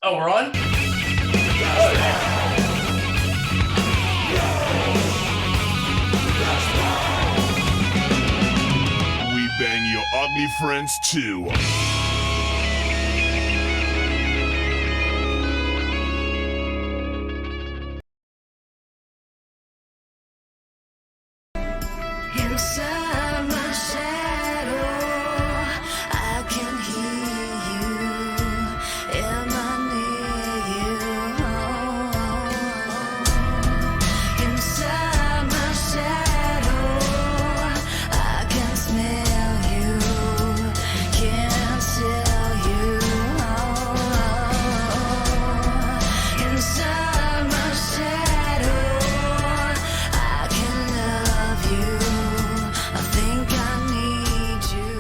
Oh, we're on? We bang your ugly friends too. Inside my shadow, I can hear you. Am I near you? Inside my shadow, I can smell you. Can't tell you. Inside my shadow, I can love you. I think I need you.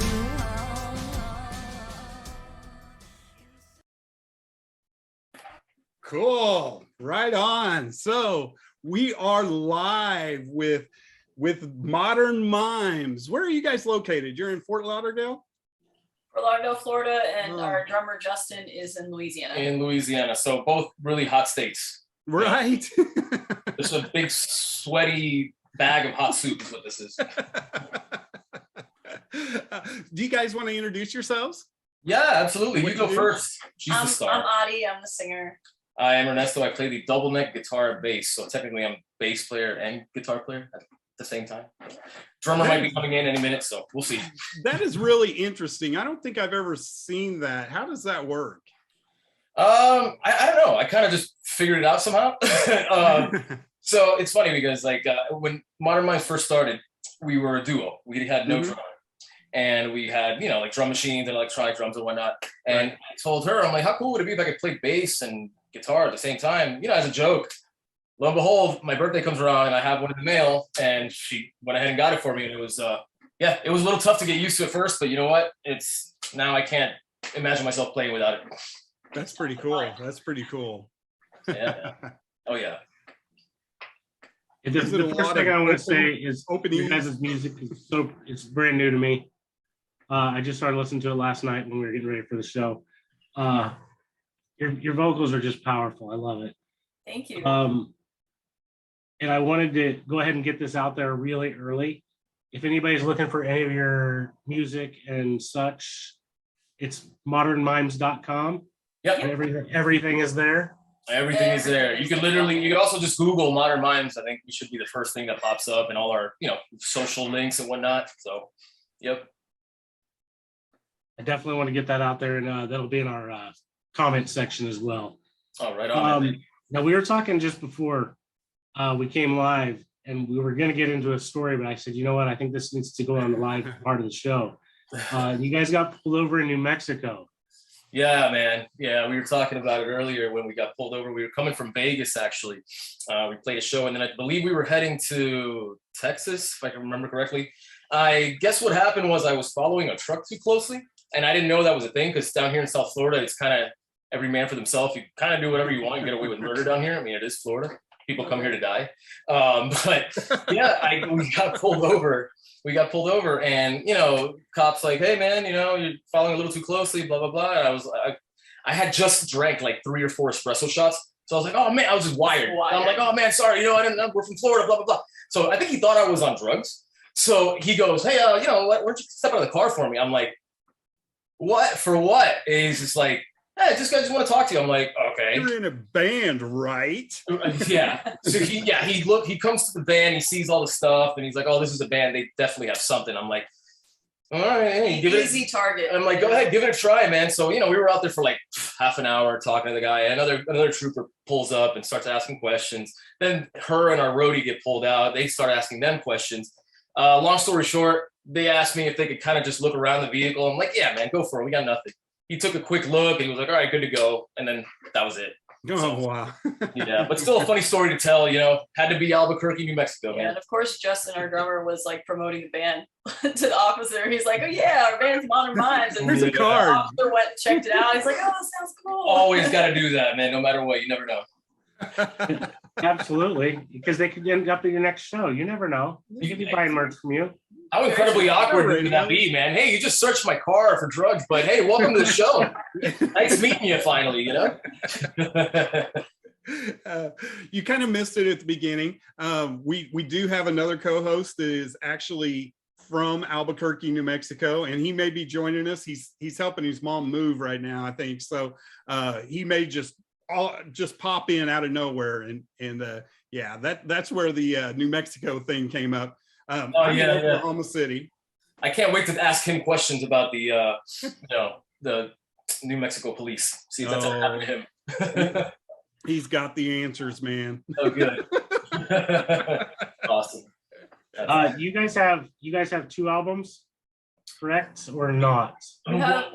Cool. Right on. So we are live with Modern Mimes. Where are you guys located? You're in Fort Lauderdale? Fort Lauderdale, Florida, and Oh. our drummer Justin is in Louisiana. In Louisiana. So both really hot states. Right. This is a big sweaty bag of hot soup is what this is. Do you guys want to introduce yourselves? Yeah, absolutely. What You do go you do? first. She's the I'm star. Adi, I'm the singer. I am Ernesto. I play the double neck guitar and bass. So technically I'm bass player and guitar player at the same time. Drummer might be coming in any minute, so we'll see. That is really interesting. I don't think I've ever seen that. How does that work? I don't know. I kind of just figured it out somehow. So it's funny because like when Modern Mimes first started, we were a duo. We had no drummer. And we had, like drum machines and electronic drums and whatnot. And I told her, I'm like, how cool would it be if I could play bass and guitar at the same time? As a joke. Lo and behold, my birthday comes around and I have one in the mail, and she went ahead and got it for me. And it was, it was a little tough to get used to at first, but you know what? Now I can't imagine myself playing without it. That's pretty cool. That's pretty cool. Yeah. Oh yeah. The first thing I want to say is opening you guys' music is it's brand new to me. I just started listening to it last night when we were getting ready for the show. Your vocals are just powerful. I love it. Thank you. And I wanted to go ahead and get this out there really early. If anybody's looking for any of your music and such, it's modernmimes.com. Yep. And everything is there. Everything is there. You can also just Google Modern Mimes. I think we should be the first thing that pops up, and all our, social links and whatnot. So, yep. I definitely want to get that out there, and that'll be in our comment section as well. Oh, right on. Now, we were talking just before we came live, and we were going to get into a story, but I said, you know what? I think this needs to go on the live part of the show. You guys got pulled over in New Mexico. Yeah, man. Yeah, we were talking about it earlier when we got pulled over. We were coming from Vegas, actually. We played a show, and then I believe we were heading to Texas, if I can remember correctly. I guess what happened was I was following a truck too closely, and I didn't know that was a thing because down here in South Florida, it's kind of every man for themselves. You kind of do whatever you want and get away with murder down here. I mean, it is Florida. People come here to die. But yeah, we got pulled over. And, cops like, hey man, you're following a little too closely, blah, blah, blah. And I had just drank like 3 or 4 espresso shots. So I was like, oh man, I was just wired. And I'm like, oh man, sorry, we're from Florida, blah, blah, blah. So I think he thought I was on drugs. So he goes, hey, why don't you step out of the car for me? I'm like, what? For what? And he's just like, hey, this guy just want to talk to you. I'm like, okay. You're in a band, right? Yeah. So he comes to the band, he sees all the stuff, and he's like, oh, this is a band. They definitely have something. I'm like, all right, hey, give it easy target. I'm like, go ahead, give it a try, man. So, we were out there for like half an hour talking to the guy. Another trooper pulls up and starts asking questions. Then her and our roadie get pulled out. They start asking them questions. Long story short, they asked me if they could kind of just look around the vehicle. I'm like, yeah, man, go for it. We got nothing. He took a quick look and he was like, all right, good to go. And then that was it. Oh, So, wow. Yeah, but still a funny story to tell, had to be Albuquerque, New Mexico, Yeah, man. and of course, Justin, our drummer, was like promoting the band to the officer. He's like, oh yeah, our band's Modern Mimes. And Here's a the card. officer went and checked it out. He's like, oh, that sounds cool. Always got to do that, man, no matter what. You never know. Absolutely, because they could end up at your next show. You never know. They could be buying merch from you. How incredibly awkward radio. would that be, man? Hey, you just searched my car for drugs, but hey, welcome to the show. Nice meeting you finally, you know? You kind of missed it at the beginning. We do have another co-host that is actually from Albuquerque, New Mexico, and he may be joining us. He's helping his mom move right now, I think. So he may just pop in out of nowhere, and yeah, that's where the New Mexico thing came up. I'm in Oklahoma City. I can't wait to ask him questions about the the New Mexico police. See if that's ever happened to him. He's got the answers, man. Oh, good. Awesome. You guys have 2 albums, correct or not?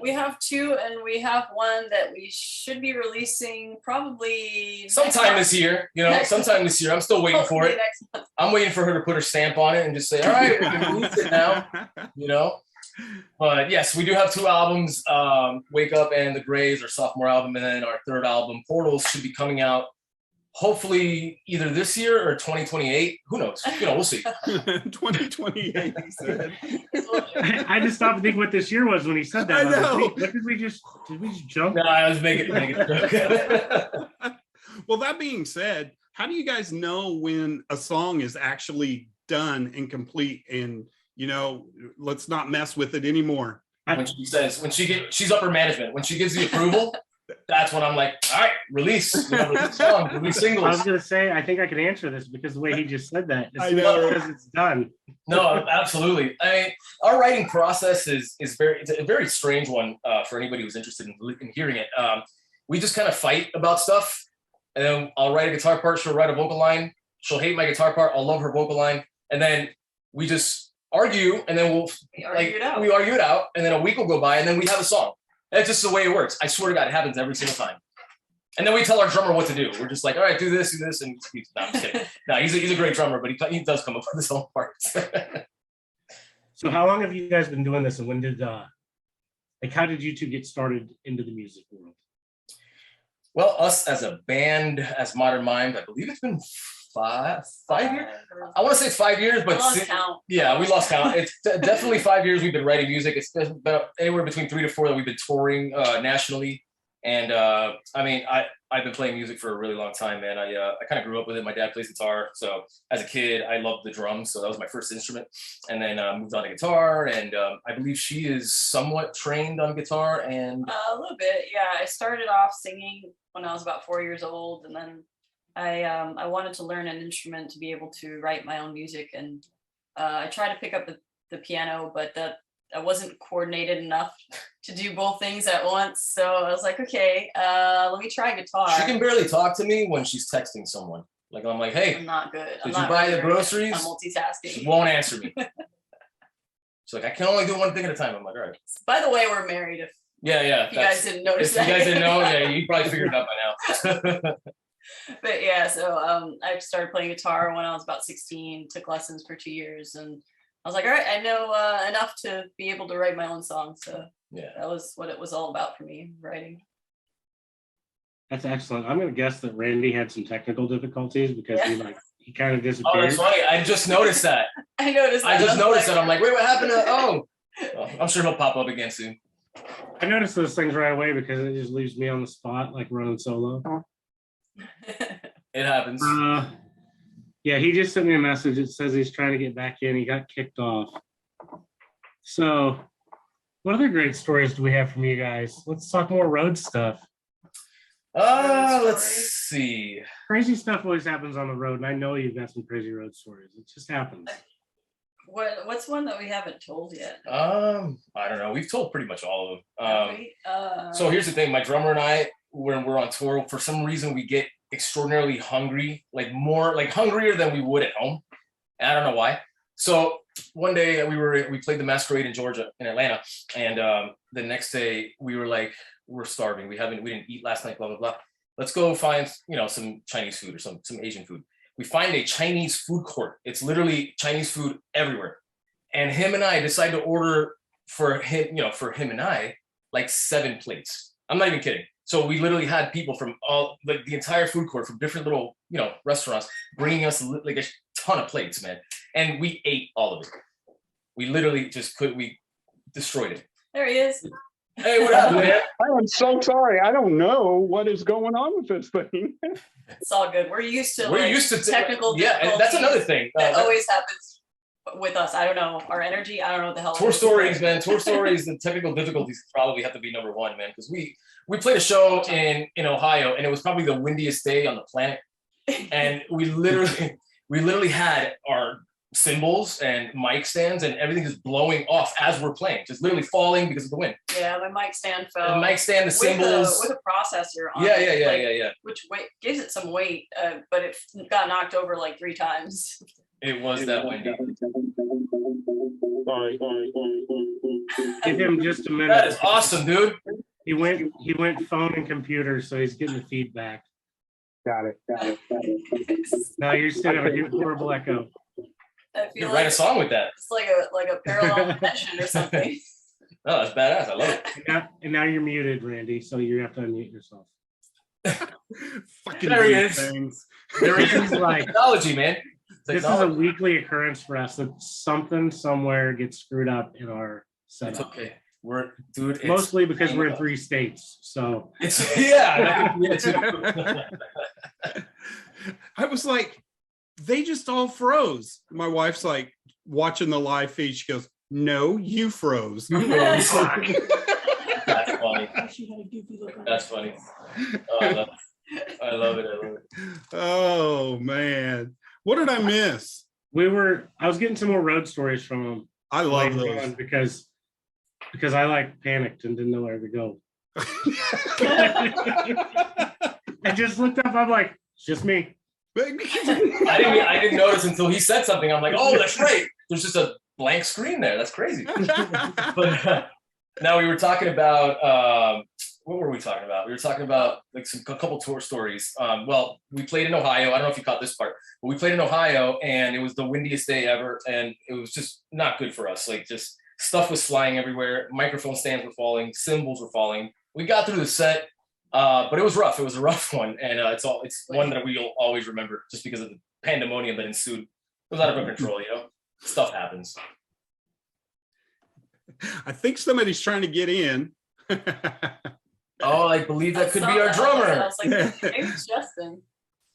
We have 2, and we have one that we should be releasing probably sometime this year. Sometime this year. I'm still waiting for it. Next month. I'm waiting for her to put her stamp on it and just say, all right, we can release it now. But yes, we do have 2 albums. Wake Up and The Grays, our sophomore album, and then our 3rd album, Portals, should be coming out hopefully either this year or 2028. Who knows? We'll see. 2028, he said. I just stopped to think what this year was when he said that. I know. Like, what did we just jump? No, I was making a joke. Well, that being said, how do you guys know when a song is actually done and complete and, let's not mess with it anymore? When she's upper management, when she gives the approval, that's when I'm like, all right, release songs, release singles. I was gonna say, I think I could answer this because the way he just said that. I know. Because it's done. No, absolutely. I mean, our writing process is it's a very strange one for anybody who's interested in hearing it. We just kind of fight about stuff, and then I'll write a guitar part, she'll write a vocal line, she'll hate my guitar part, I'll love her vocal line, and then we just argue, and then we argue it out, and then a week will go by, and then we have a song. That's just the way it works. I swear to God, it happens every single time. And then we tell our drummer what to do. We're just like, all right, do this, and no, I'm just kidding. No, he's a great drummer, but he does come up with his own parts. So how long have you guys been doing this, and when did how did you 2 get started into the music world? Well, us as a band, as Modern Mimes, I believe it's been 5 years. I want to say it's 5 years, but yeah, we lost count. It's definitely 5 years we've been writing music. It's been anywhere between 3 to 4 that we've been touring nationally. And I mean, I've been playing music for a really long time, man. I kind of grew up with it. My dad plays guitar, so as a kid, I loved the drums, so that was my first instrument. And then moved on to guitar, and I believe she is somewhat trained on guitar. And a little bit, yeah. I started off singing when I was about 4 years old, and then I wanted to learn an instrument to be able to write my own music, and I tried to pick up the piano, but I wasn't coordinated enough to do both things at once. So I was like, okay, let me try guitar. She can barely talk to me when she's texting someone. Like, I'm like, hey, I'm not good. Did you buy the groceries? I'm multitasking. She won't answer me. She's like, I can only do one thing at a time. I'm like, all right. By the way, we're married. If you guys didn't notice that. If you guys didn't know, yeah, you probably figured it out by now. But yeah, so I started playing guitar when I was about 16, took lessons for 2 years, and I was like, all right, I know enough to be able to write my own songs. So yeah, that was what it was all about for me, writing. That's excellent. I'm going to guess that Randy had some technical difficulties because he kind of disappeared. Oh, that's funny. I just noticed that. I noticed that. I'm like, wait, what happened to, I'm sure he'll pop up again soon. I noticed those things right away because it just leaves me on the spot, like running solo. It happens. Yeah, he just sent me a message. It says he's trying to get back in. He got kicked off. So what other great stories do we have from you guys? Let's talk more road stuff. Let's see. Crazy stuff always happens on the road, and I know you've got some crazy road stories. It just happens. What's one that we haven't told yet? I don't know. We've told pretty much all of them. So here's the thing. My drummer and I, when we're on tour, for some reason we get extraordinarily hungry, like hungrier than we would at home. And I don't know why. So one day we played the Masquerade in Atlanta, and the next day we were like, we're starving. We didn't eat last night, blah, blah, blah. Let's go find, some Chinese food or some Asian food. We find a Chinese food court. It's literally Chinese food everywhere. And him and I decide to order for him and I, like 7 plates. I'm not even kidding. So we literally had people from all, like the entire food court from different little, restaurants bringing us like a ton of plates, man. And we ate all of it. We literally just we destroyed it. There he is. Hey, what happened, man? I am so sorry. I don't know what is going on with this thing. It's all good. We're used to technical yeah, and that's another thing. That always happens with us. I don't know. Our energy, I don't know what the hell. Tour stories, man. Tour stories and technical difficulties probably have to be number one, man. Because we played a show in Ohio, and it was probably the windiest day on the planet. And we literally had our cymbals and mic stands and everything just blowing off as we're playing, just literally falling because of the wind. Yeah, my mic stand fell. The mic stand, the cymbals. With a processor on Yeah. Which gives it some weight, but it got knocked over like 3 times. It was that windy. Sorry. Give him just a minute. That is awesome, dude. He went phone and computer, so he's getting the feedback. Got it. Now you're still gonna get horrible echo. I You feel write a song with that. It's like a parallel dimension or something. Oh, that's badass. I love it. And now you're muted, Randy, so you have to unmute yourself. Fucking There he is. things. There This is is like technology, man. this is a weekly occurrence for us that something somewhere gets screwed up in our It's setup. okay. It's Mostly because we're in 3 states. So It's yeah. That could be it too. I was like, they just all froze. My wife's like watching the live feed. She goes, "No, you froze." That's funny. That's funny. Oh, I love it. Oh man, what did I miss? I was getting some more road stories from him. I love later those. on because I like panicked and didn't know where to go. I just looked up. I'm like, it's just me. I didn't notice until he said something. I'm like, oh, that's right. There's just a blank screen there. That's crazy. But now we were talking about what were we talking about? We were talking about like a couple tour stories. Well, we played in Ohio. I don't know if you caught this part, but we played in Ohio, and it was the windiest day ever, and it was just not good for us. Like, just stuff was flying everywhere. Microphone stands were falling. Cymbals were falling. We got through the set. But it was rough. It was a rough one, and it's one that we'll always remember, just because of the pandemonium that ensued. It was out of our control, Stuff happens. I think somebody's trying to get in. Oh, I believe that could be our I drummer. was like, maybe it's Justin.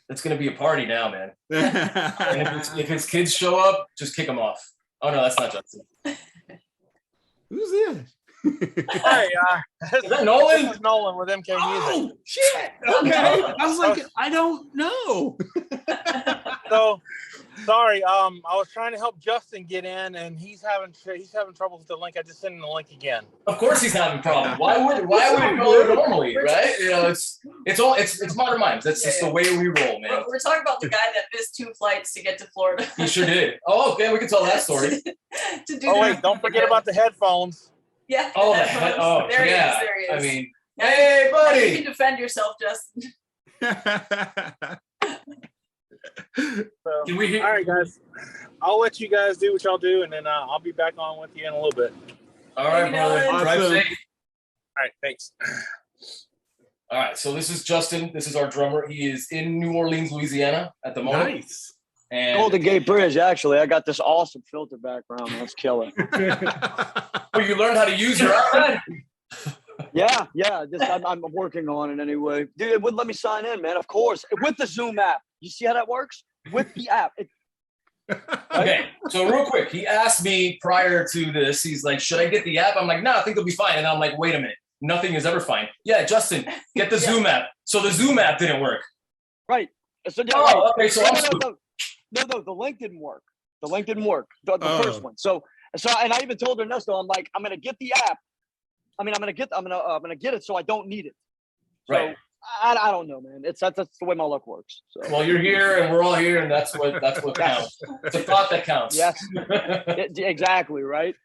It's gonna be a party now, man. And if his kids show up, just kick them off. Oh no, that's not Justin. Who's this? Hey, Is that Nolan? this is Nolan with MK Music. Oh shit! Okay, I was like, I don't know. So, sorry, I was trying to help Justin get in, and he's having trouble with the link. I just sent him the link again. Of course he's having problems. Why would it go normally, right? It's modern Mimes. That's just the way we roll, man. We're talking about the guy that missed 2 flights to get to Florida. He sure did. Oh, okay, we can tell that story. Oh wait, don't forget about the headphones. Yeah. Oh, there yeah. He is. I mean, hey, Now you buddy. can defend yourself, Justin. So, Can we hear? all right, guys. I'll let you guys do what y'all do, and then I'll be back on with you in a little bit. All right, brother. Awesome. Drive safe. All right, thanks. All right, so this is Justin. This is our drummer. He is in New Orleans, Louisiana at the moment. Nice. And Golden Gate Bridge, actually. I got this awesome filter background. That's killer. oh, you learned how to use your iPad? Yeah. I'm working on it anyway. Dude, it wouldn't let me sign in, man. Of course. With the Zoom app. You see how that works? With the app. Okay, so real quick, he asked me prior to this, he's like, should I get the app? I'm like, no, I think it'll be fine. And I'm like, wait a minute. Nothing is ever fine. Yeah, Justin, get the Zoom app. So the Zoom app didn't work. Right. So, yeah, Oh, right. okay, so I'm screwed. No, the link didn't work. The link didn't work. The Oh. first one. So, and I even told Ernesto, I'm like, I'm gonna get the app. I'm gonna get it so I don't need it. So Right. I don't know, man. That's the way my luck works. So. Well, you're here and we're all here, and that's what counts. It's a thought that counts. Yes. Exactly, right?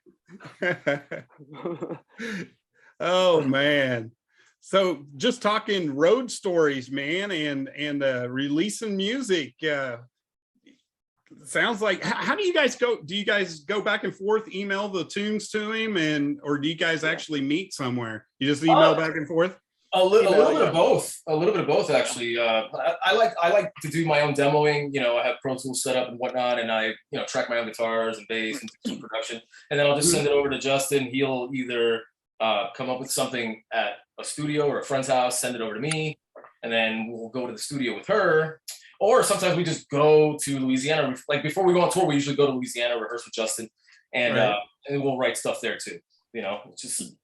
Oh man. So just talking road stories, man, and releasing music. Sounds like, how do you guys go? Do you guys go back and forth, email the tunes to him, or do you guys actually meet somewhere? You just email back and forth? A, li- You a know, little bit yeah. of both. A little bit of both, actually. I like to do my own demoing. I have Pro Tools set up and whatnot, and I track my own guitars and bass and do some production, and then I'll just send it over to Justin. He'll either come up with something at a studio or a friend's house, send it over to me, and then we'll go to the studio with her. Or sometimes we just go to Louisiana. Like before we go on tour, we usually go to Louisiana, rehearse with Justin, and Right. and we'll write stuff there too. It's just a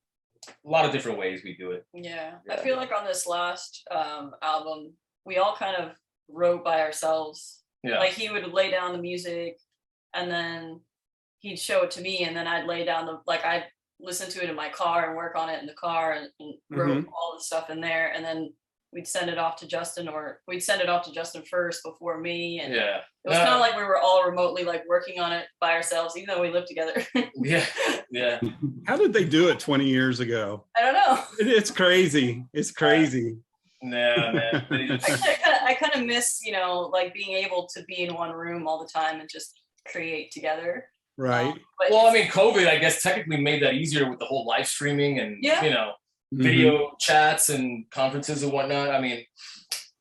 lot of different ways we do it. Yeah, I Yeah. feel like on this last album, we all kind of wrote by ourselves. Yeah. Like he would lay down the music, and then he'd show it to me, and then I'd lay down I'd listen to it in my car and work on it in the car, and wrote all the stuff in there, and then we'd send it off to Justin, or we'd send it off to Justin first before me, and Yeah. it was kind of like we were all remotely working on it by ourselves, even though we lived together. Yeah. How did they do it 20 years ago? I don't know. It's crazy. It's crazy. Yeah, man. I kind of miss, being able to be in one room all the time and just create together. Right. But Well, I mean, COVID, I guess, technically made that easier with the whole live streaming and, Yeah. video chats and conferences and whatnot. I mean,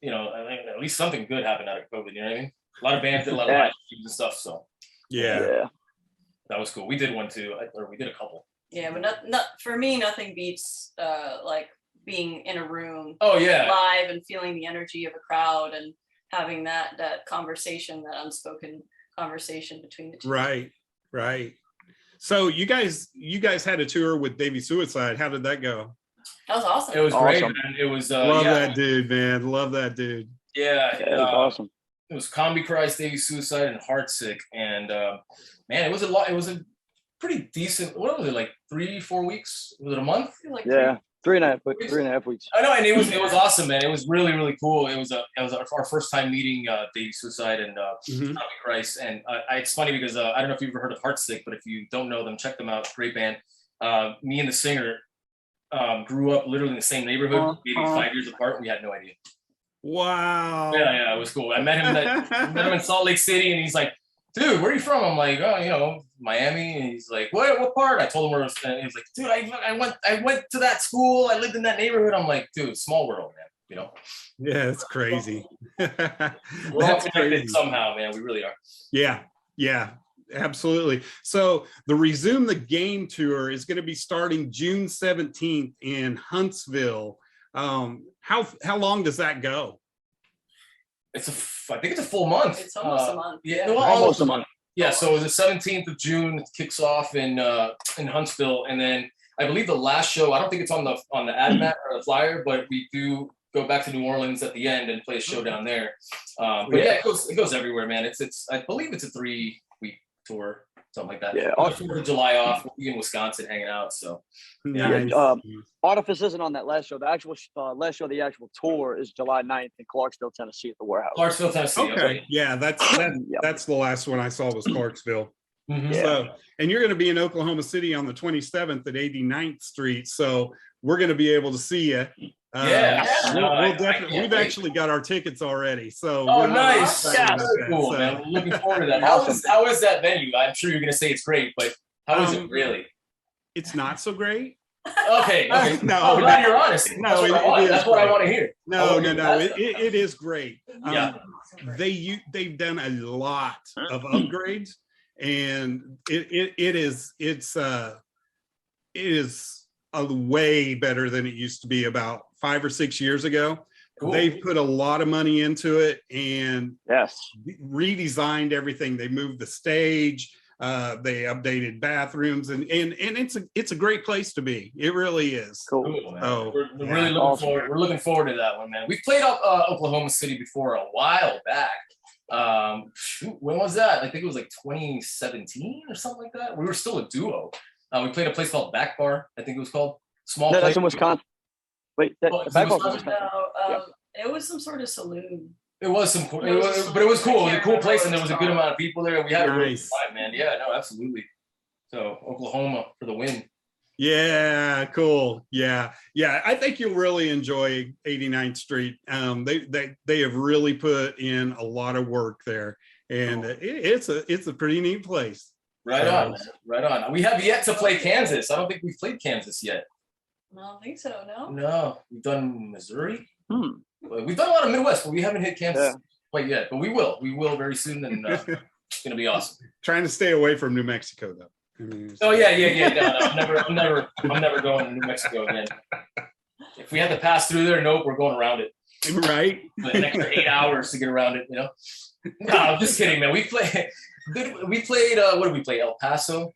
I think at least something good happened out of COVID, you know what I mean? A lot of bands did a lot of Yeah. live streams and stuff, so Yeah. Yeah. that was cool. We did one too, or we did a couple. yeah, but not for me, nothing beats being in a room Oh, yeah. live and feeling the energy of a crowd and having that conversation, that unspoken conversation between the two. Right. Right. So you guys had a tour with Davey Suicide. How did that go? That was awesome. It was great, Awesome. man. It was, Love that dude, man. Love that dude. Yeah. Yeah, it was awesome. It was Combi Christ, Davey Suicide, and Heartsick. And man, it was a lot. It was a pretty decent, what was it, like 3-4 weeks? Was it a month? I feel like Yeah. 3.5 weeks. I know, and it was awesome, man. It was really, really cool. It was our first time meeting Davey Suicide and Mhm. Combi Christ. And it's funny because I don't know if you've ever heard of Heartsick, but if you don't know them, check them out. Great band. Me and the singer grew up literally in the same neighborhood, maybe 5 years apart. And we had no idea. Wow. Yeah, it was cool. I met him in Salt Lake City, and he's like, "Dude, where are you from?" I'm like, "Oh, Miami." And he's like, "What part?" I told him where I was. And he was like, "Dude, I went to that school. I lived in that neighborhood." I'm like, "Dude, small world, man. Yeah, it's crazy. We're all That's connected crazy. somehow, man. We really are." Yeah, absolutely. So the Resume the Game tour is going to be starting June 17th in Huntsville. How long does that go? I think it's a full month. It's almost a month. Yeah, Yeah. well, Almost a month. Yeah, so the 17th of June kicks off in Huntsville, and then I believe the last show, I don't think it's on the ad mat or the flyer, but we do go back to New Orleans at the end and play a show down there. But yeah, it goes everywhere, man. It's I believe it's a 3-week tour, something like that. Yeah. On the 4th of July off, we'll be in Wisconsin hanging out. So Nice. Artifice isn't on that last show. The actual last show, the actual tour is July 9th in Clarksville, Tennessee at the warehouse. Clarksville, Tennessee. Okay. Yeah, that's the last one I saw was Clarksville. Mhm. Yeah. So, and you're going to be in Oklahoma City on the 27th at 89th Street. So we're going to be able to see you. Yeah. No, I We've can't wait. actually got our tickets already. So Oh, we're nice. excited about Very that. cool, So, man. We're looking forward to that. How is that venue? I'm sure you're going to say it's great, but how is it really? it's not so great. Okay. No, I'm glad you're honest. No, That's what I it want. is That's what I great. want to hear. No. That's- It is great. Yeah. They've done a lot of upgrades, and it is a way better than it used to be about 5 or 6 years ago. Cool. They've put a lot of money into it and Yes. redesigned everything. They moved the stage. They updated bathrooms, and it's a great place to be. It really is. Cool. Cool, man. Oh, We're yeah. really looking Awesome. forward. We're looking forward to that one, man. We've played up Oklahoma City before a while back. When was that? I think it was like 2017 or something like that. We were still a duo. We played a place called Back Bar, I think it was called. Small No, place. that's in Wisconsin. Wait, Oh, it's back in off Wisconsin? Wisconsin. No, it was some sort of saloon. It was some cool, It was but it was cool. It was a I cool can't place, and remember there was a what good it's amount of people there. We had a really Nice. good vibe, man. Yeah, no, absolutely. So Oklahoma for the win. Yeah, cool. Yeah. I think you'll really enjoy 89th Street. They have really put in a lot of work there, and it's a pretty neat place. Right on, man. Right on. We have yet to play Kansas. I don't think we've played Kansas yet. I don't think so. No. No, we've done Missouri. Hmm. We've done a lot of Midwest, but we haven't hit camps Yeah. quite yet. But we will. We will very soon, and it's gonna be awesome. Trying to stay away from New Mexico, though. I mean, Oh yeah. No, I'm never going to New Mexico again. If we had to pass through there, nope, we're going around it. right. An extra 8 hours to get around it, you know. No, I'm just kidding, man. We played. What did we play? El Paso.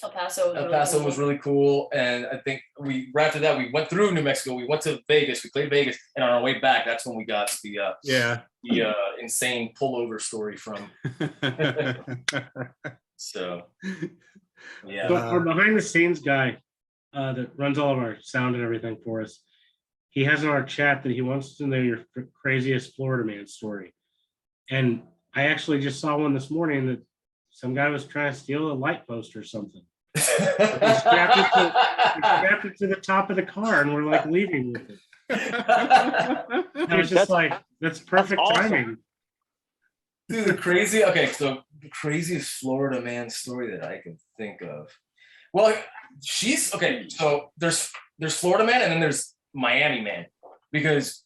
El Paso. El Paso was really cool, and I think right after that we went through New Mexico. We went to Vegas. We played Vegas, and on our way back, that's when we got the insane pullover story from. So, yeah. So our behind the scenes guy that runs all of our sound and everything for us, he has in our chat that he wants to know your craziest Florida man story. And I actually just saw one this morning that some guy was trying to steal a light post or something. He strapped it to the top of the car and we're like leaving with it. I was just like, that's perfect awesome. timing. Dude, the craziest Florida man story that I can think of. Well, so there's Florida man and then there's Miami man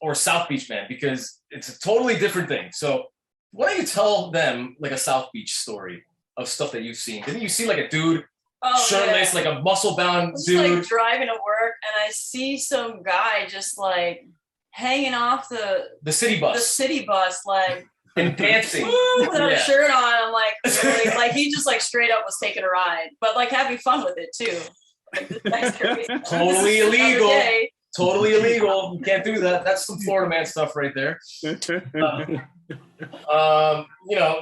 or South Beach man, because it's a totally different thing. So why don't you tell them like a South Beach story of stuff that you've seen? Didn't you see like a dude shirtless, like a muscle bound dude? Like driving to work and I see some guy just like hanging off the city bus, like and dancing with a shirt on. I'm like, really? Like he just like straight up was taking a ride, but like having fun with it too. Like, this guy's crazy. Totally illegal. Totally illegal. You can't do that. That's some Florida man stuff right there.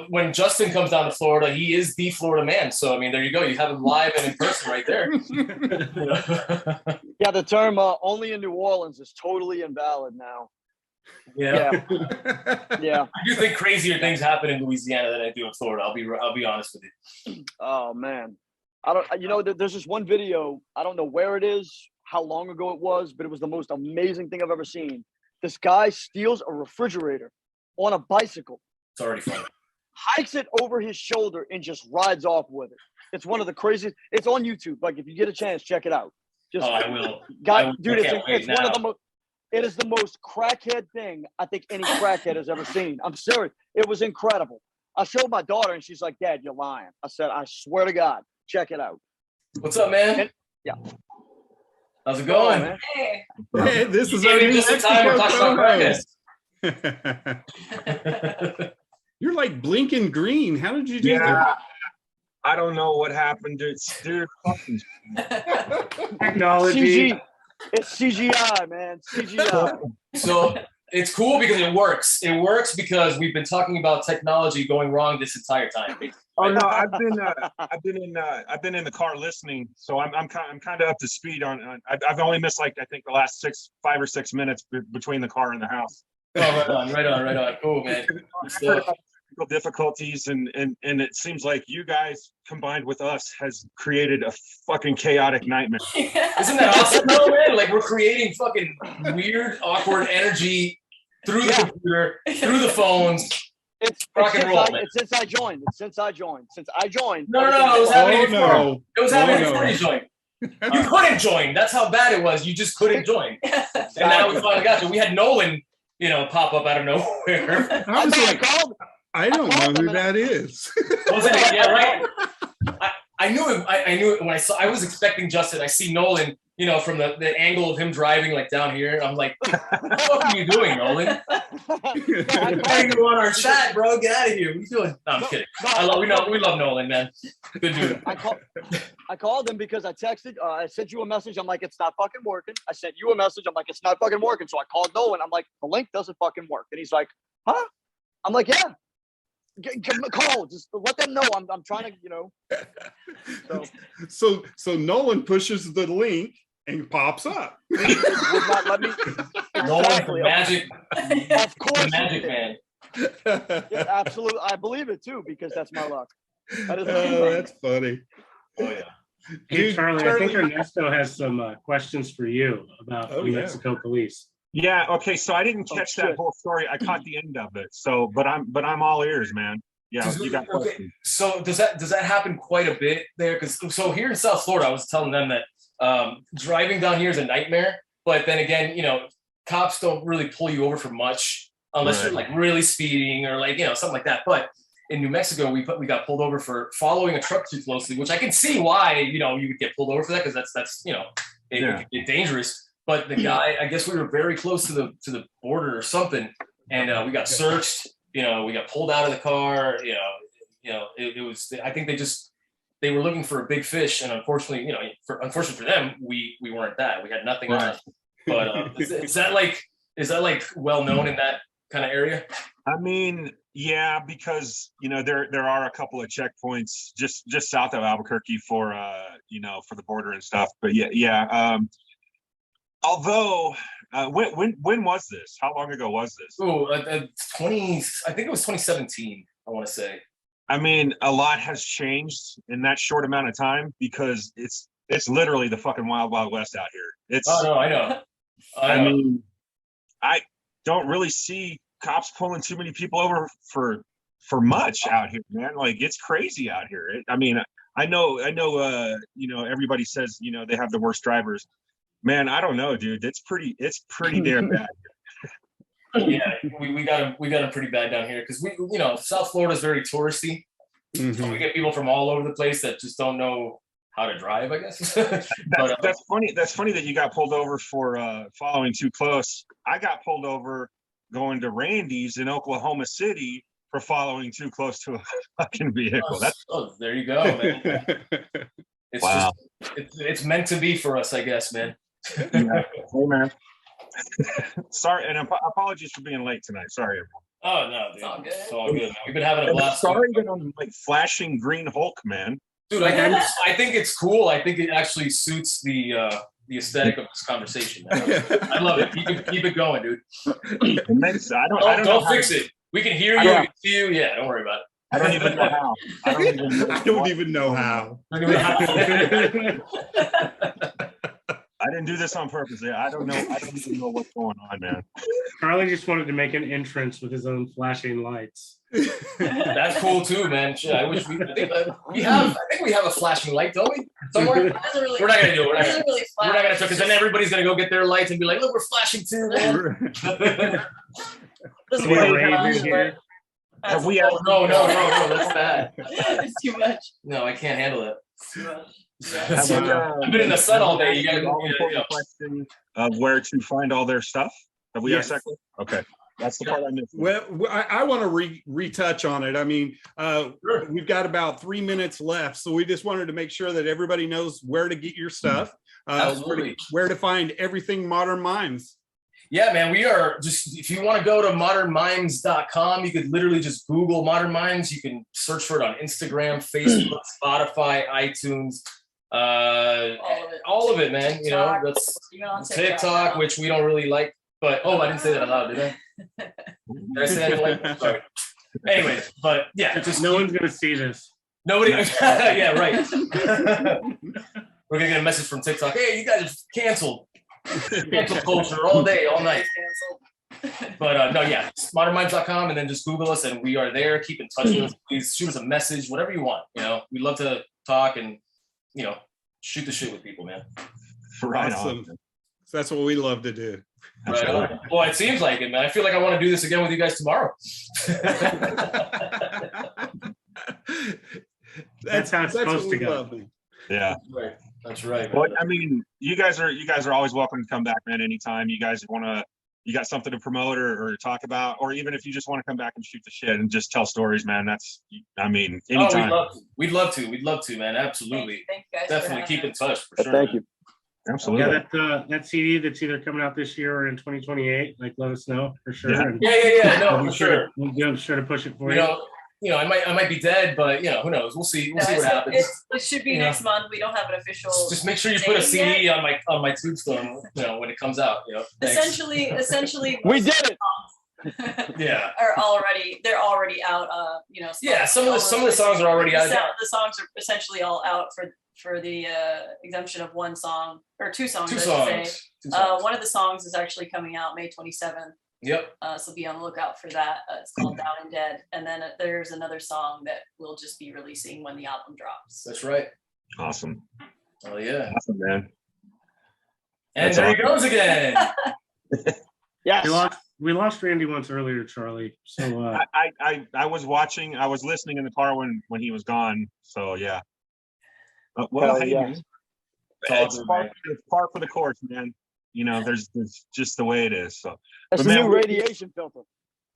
When Justin comes down to Florida, he is the Florida man. So I mean, there you go. You have him live and in person right there. Yeah, the term "only in New Orleans" is totally invalid now. Yeah. Yeah. I do think crazier things happen in Louisiana than I do in Florida. I'll be honest with you. Oh man, there's this one video. I don't know where it is, how long ago it was, but it was the most amazing thing I've ever seen. This guy steals a refrigerator on a bicycle. It's already fun. Hikes it over his shoulder and just rides off with it. It's one of the craziest. It's on YouTube. Like if you get a chance, check it out. I will. Dude, it's one of the most. It is the most crackhead thing I think any crackhead has ever seen. I'm serious. It was incredible. I showed my daughter and she's like, "Dad, you're lying." I said, "I swear to God, check it out." What's up, man? Yeah. How's it going? Man. Hey. Hey, this is our New Mexico co-host. You're like blinking green. How did you do that? I don't know what happened. Dude, fucking Technology. It's CGI, man. CGI. So it's cool because it works. It works because we've been talking about technology going wrong this entire time. Oh no, I've been in the car listening, so I'm kind of up to speed on. I've only missed like I think the last 5 or 6 minutes between the car and the house. Oh, right on. Cool, man. Technical difficulties and it seems like you guys combined with us has created a fucking chaotic nightmare. Isn't that awesome though, man? Like we're creating fucking weird, awkward energy through the computer, through the phones. It's since I joined. Since I joined. No. It was happening before. No. It was happening before you joined. You couldn't join. That's how bad it was. You just couldn't join. And now we finally got you. We had Nolan, pop up out of nowhere. I don't know who that is. Yeah, right. I knew it. I knew it when I was expecting Justin. I see Nolan, from the angle of him driving like down here. I'm like, what the fuck are you doing, Nolan? I'm trying to go on our chat, bro. Get out of here. What are you doing? No, I'm kidding. We love Nolan, man. Good dude. I called him because I texted. I sent you a message. I'm like, it's not fucking working. I sent you a message. I'm like, it's not fucking working. So I called Nolan. I'm like, the link doesn't fucking work. And he's like, huh? I'm like, yeah. Call. Just let them know. I'm trying to, So Nolan pushes the link and pops up. Would not let me. Nolan, magic. Of course, the magic man. Yeah, absolutely. I believe it too because that's my luck. That's funny. Oh yeah. Hey, Charlie, I think Ernesto has some questions for you about New Mexico police. Yeah. Okay. So I didn't catch that whole story. I caught the end of it. So, but I'm all ears, man. Yeah. You got okay. So does that happen quite a bit there? Because so here in South Florida, I was telling them that Driving down here is a nightmare. But then again, cops don't really pull you over for much unless you're like really speeding or like, something like that. But in New Mexico, we got pulled over for following a truck too closely, which I can see why, you would get pulled over for that, because that's it could get dangerous. But the guy, I guess we were very close to the border or something, and we got searched. We got pulled out of the car. It was. I think they were looking for a big fish, and unfortunately, unfortunately for them, we weren't that. We had nothing on us. But is that like well known in that kind of area? I mean, yeah, because there are a couple of checkpoints just south of Albuquerque for for the border and stuff. But yeah. Although, when was this? How long ago was this? Oh, I think it was 2017. I want to say. I mean, a lot has changed in that short amount of time, because it's literally the fucking wild, wild west out here. It's. Oh no, I know. I mean, I don't really see cops pulling too many people over for much out here, man. Like, it's crazy out here. I mean, I know. Everybody says they have the worst drivers. Man, I don't know, dude. It's pretty damn bad. Yeah, we got them pretty bad down here, because South Florida is very touristy. So we get people from all over the place that just don't know how to drive, I guess. That's funny. That's funny that you got pulled over for following too close. I got pulled over going to Randy's in Oklahoma City for following too close to a fucking vehicle. There you go, man. It's wow. It's meant to be for us, I guess, man. Yeah. Hey, man. Sorry, and apologies for being late tonight. Sorry, everyone. Oh no, dude. It's all good. We've been having a blast. Sorry that I'm like flashing green Hulk, man. Dude, I think it's cool. I think it actually suits the aesthetic of this conversation. I love it. Keep it going, dude. Don't fix it. We can hear you. We can see you. Yeah, don't worry about it. I don't even know how. I don't even know how. I didn't do this on purpose. I don't know. I don't even know what's going on, man. Charlie just wanted to make an entrance with his own flashing lights. That's cool too, man. Shit, I wish we. I think we have a flashing light, don't we? Somewhere. We're not gonna do it. We're not gonna because then everybody's gonna go get their lights and be like, "Look, we're flashing too." Man. Have we ever? No, that's bad. It's too much. No, I can't handle it. Too much. I've been in the sun all day. You got question of where to find all their stuff. Have we asked that? Okay, that's the part I missed. Well, I want to retouch on it. I mean, we've got about 3 minutes left, so we just wanted to make sure that everybody knows where to get your stuff, where to find everything Modern Mimes. Yeah, man, we are just, if you want to go to modernmimes.com, you could literally just Google Modern Mimes. You can search for it on Instagram, Facebook, Spotify, iTunes, all of it, man. That's TikTok, which we don't really like, but I didn't say that out loud, did I? Did I say that? I didn't like? Sorry. Anyway, but yeah, just no one's gonna see this. Nobody. Yeah, right. We're gonna get a message from TikTok. Hey, you guys are canceled. Cancel culture all day, all night. But no, yeah, modernmimes.com, and then just Google us, and we are there. Keep in touch with us. Please shoot us a message, whatever you want. We love to talk and shoot the shit with people, man. Right on. So that's what we love to do. Right on. Well, it seems like it, man. I feel like I want to do this again with you guys tomorrow. That's how it's supposed to go. Yeah. Right. That's right. Well, I mean, you guys are always welcome to come back, man. Anytime you guys you got something to promote or talk about, or even if you just want to come back and shoot the shit and just tell stories, man. That's, I mean, anytime. We'd love to, man. Absolutely. Thank you guys. Definitely keep in touch for sure. Thank you. Absolutely. Yeah, that CD that's either coming out this year or in 2028. Like, let us know for sure. Yeah. No, for sure. We'll be sure to push it for you. I might be dead, but who knows? We'll see. We'll see what happens. It should be next month. We don't have an official. Just make sure you put a CD on my tombstone. When it comes out. Essentially, we did it. Yeah. They're already out. Yeah. Some of the songs are already out. The songs are essentially all out for the exemption of one song or two songs. One of the songs is actually coming out May 27th. Yep. So be on the lookout for that. It's called Down and Dead. And then there's another song that we'll just be releasing when the album drops. That's right. Awesome. Oh yeah. Awesome, man. And That's there he awesome. goes again. Yes. We lost Randy once earlier, Charlie. So I was watching. I was listening in the car when he was gone. So yeah. Well, Hell hey, yeah. man. It's all good, man. It's par for the course, man. You know, there's just the way it is. So, That's but the man, new radiation filter.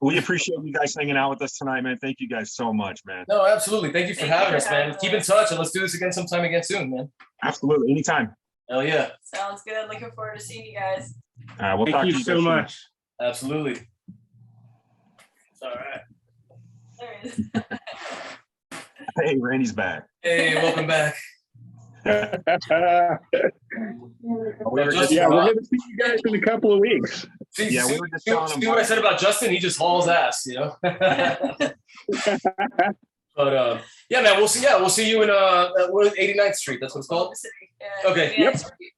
we appreciate you guys hanging out with us tonight, man. Thank you guys so much, man. No, absolutely. Thank you for Thank you having for us, man. having Keep in us. touch and let's do this again sometime again soon, man. Absolutely, anytime. Hell yeah. Sounds good. Looking forward to seeing you guys. All right, we'll talk thank to you you so guys soon. much. Absolutely. All right. There he is. Hey, Randy's back. Hey, welcome back. We were just, Yeah, we're going to see you guys in a couple of weeks. See, Yeah, we see, were just see, telling him see what I said about Justin? He just hauls ass, you know. But yeah, man, we'll see. Yeah, we'll see you in 89th Street. That's what it's called. Yeah, Okay. yeah.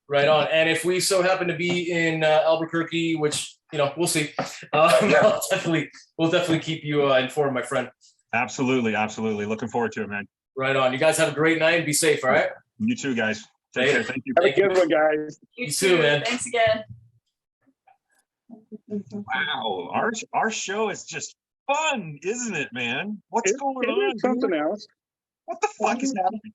Right on. And if we so happen to be in Albuquerque, which we'll see, we'll definitely keep you informed, my friend. absolutely. Looking forward to it, man. Right on. You guys have a great night. Be safe. All right. You too, guys. Take Later. care. Thank you. Have a good one, guys. You too, man. Thanks again. Wow, our show is just fun, isn't it, man? What's going Isn't on? it something dude? else? What the fuck is happening?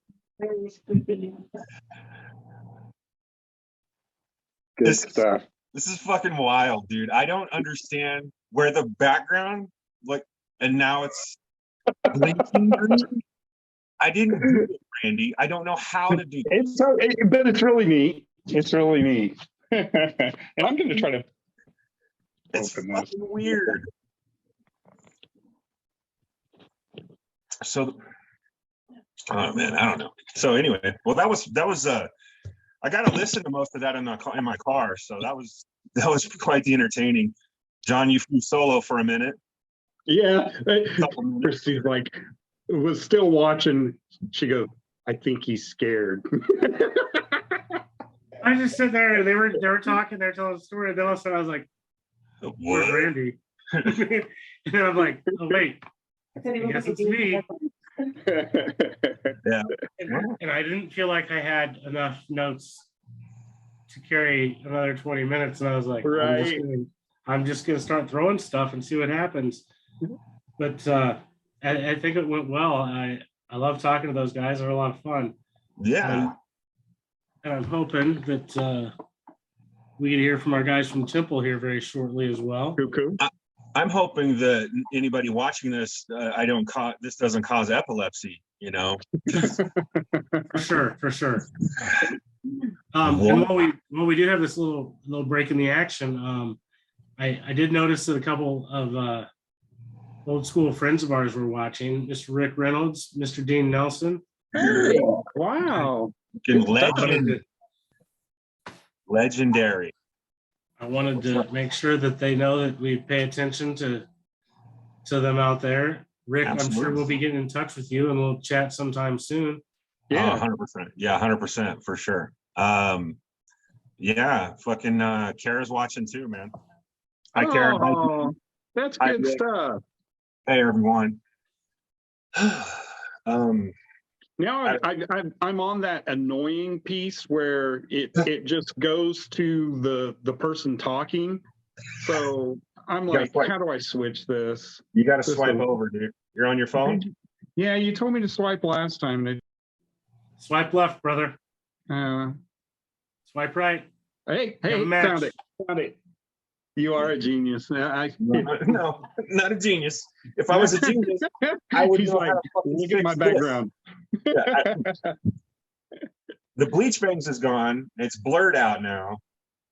Good This- stuff. This is fucking wild, dude. I don't understand where the background, and now it's blinking green. I didn't do it, Randy. I don't know how to do it. But it's really neat. It's really neat. And I'm going to try to It's open this. fucking weird. So, oh man, I don't know. So anyway, well, that was I got to listen to most of that in my car. So that was quite the entertaining. John, you flew solo for a minute. Yeah. Couple minutes. Christy's like, was still watching. She goes, I think he's scared. I just sit there and they were talking, they're telling a story, and then all of a sudden I was like, where's What? Randy? And then I'm like, oh wait, I guess it's me. Yeah. And I didn't feel like I had enough notes to carry another 20 minutes. And I was like, Right. I'm just gonna start throwing stuff and see what happens. But I think it went well. I love talking to those guys. They're a lot of fun. Yeah. And I'm hoping that we can hear from our guys from Temple here very shortly as well. Cuckoo. I'm hoping that anybody watching this, this doesn't cause epilepsy, you know? For sure. And while we do have this little break in the action, I did notice that a couple of old school friends of ours were watching. Mr. Rick Reynolds, Mr. Dean Nelson. Hey, wow. Legendary. I wanted to make sure that they know that we pay attention to them out there. Rick, Absolutely. I'm sure we'll be getting in touch with you and we'll chat sometime soon. Yeah. 100%. Yeah, 100% for sure. Yeah, fucking Kara's watching too, man. Hi, Kara. Oh, that's Hi, good Rick. stuff. Hey, everyone. Now I'm on that annoying piece where it just goes to the person talking. So I'm You gotta like, swipe. how do I switch this? You got to This swipe is- over, dude. You're on your phone? Yeah, you told me to swipe last time. Swipe left, brother. Uh, Swipe right. hey, Have a match. found it. You are a genius. No, not a genius. If I was a genius, I would He's know like, how to fucking look at my fix this. background. The bleach bangs is gone. It's blurred out now.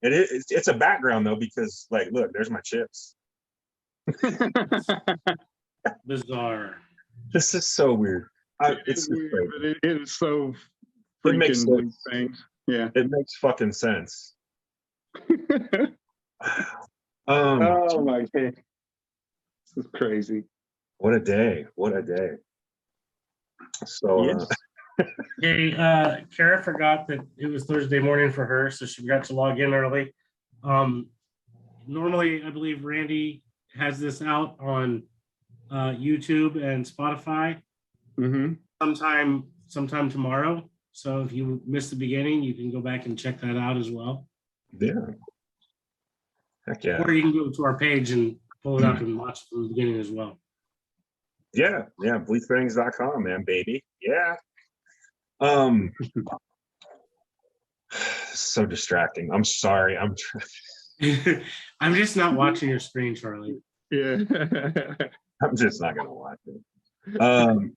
It's a background though, because look, there's my chips. Bizarre. This is so weird. It's just weird, great. but it is so It makes freaking sense. things. Yeah. It makes fucking sense. Oh my god. This is crazy. What a day. What a day. So Yes. Hey, Kara forgot that it was Thursday morning for her, so she forgot to log in early. Normally, I believe Randy has this out on YouTube and Spotify Mm-hmm. sometime tomorrow. So if you missed the beginning, you can go back and check that out as well. Yeah. Heck yeah. Or you can go to our page and pull it up and watch from the beginning as well. Yeah, bleedfangs.com, man, baby. Yeah. So distracting. I'm sorry. I'm just not watching your screen, Charlie. Yeah. I'm just not gonna watch it. I'm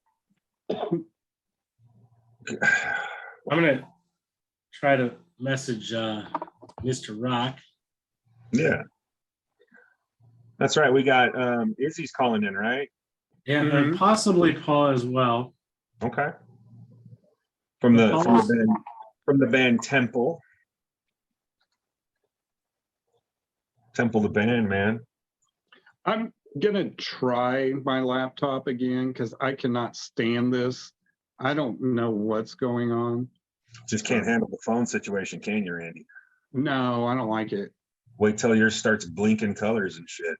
gonna try to message Mr. Rock. Yeah. That's right. We got Izzy's calling in, right? Yeah, and possibly Paul as well. Okay. From the band Temple. Temple the band, man. I'm gonna try my laptop again because I cannot stand this. I don't know what's going on. Just can't handle the phone situation, can you, Randy? No, I don't like it. Wait till yours starts blinking colors and shit.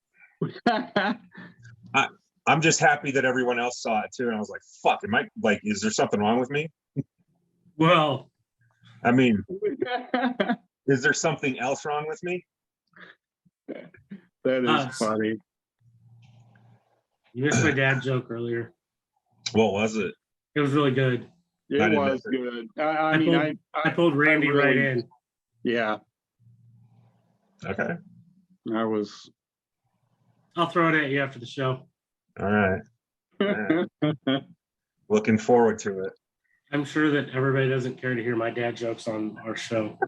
I'm just happy that everyone else saw it too. And I was like, fuck, is there something wrong with me? Well, I mean, is there something else wrong with me? That is funny. You missed my dad joke earlier. What was it? It was really good. It was good. I pulled Randy right in. Yeah. Okay. I'll throw it at you after the show. All right. Looking forward to it. I'm sure that everybody doesn't care to hear my dad jokes on our show.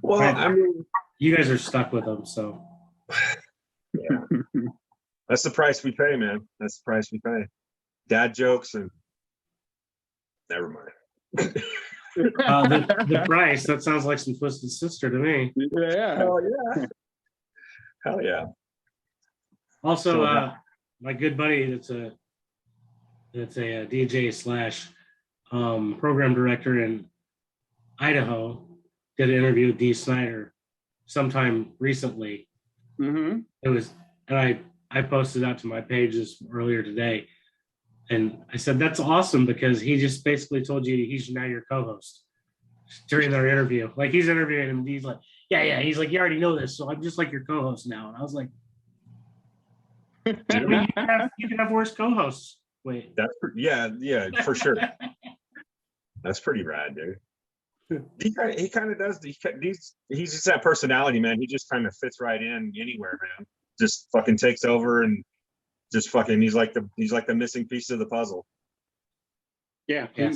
Well, I mean, you guys are stuck with them, so. Yeah. That's the price we pay, man. That's the price we pay. Dad jokes and never mind. The price, that sounds like some Twisted Sister to me. Yeah. Hell yeah. Hell yeah. Also, my good buddy that's a DJ slash program director in Idaho did an interview with D Snyder sometime recently. Mm-hmm. It was, and I posted out to my pages earlier today, and I said that's awesome because he just basically told you he's now your co-host during their interview. Like he's interviewing him, and he's like, yeah. He's like, you already know this, so I'm just like your co-host now. And I was like, I mean, you can have worse co-hosts. Wait, yeah, for sure. That's pretty rad, dude. He kind of does. He's just that personality, man. He just kind of fits right in anywhere, man. Just fucking takes over and just fucking. He's like the missing piece of the puzzle. Yeah, he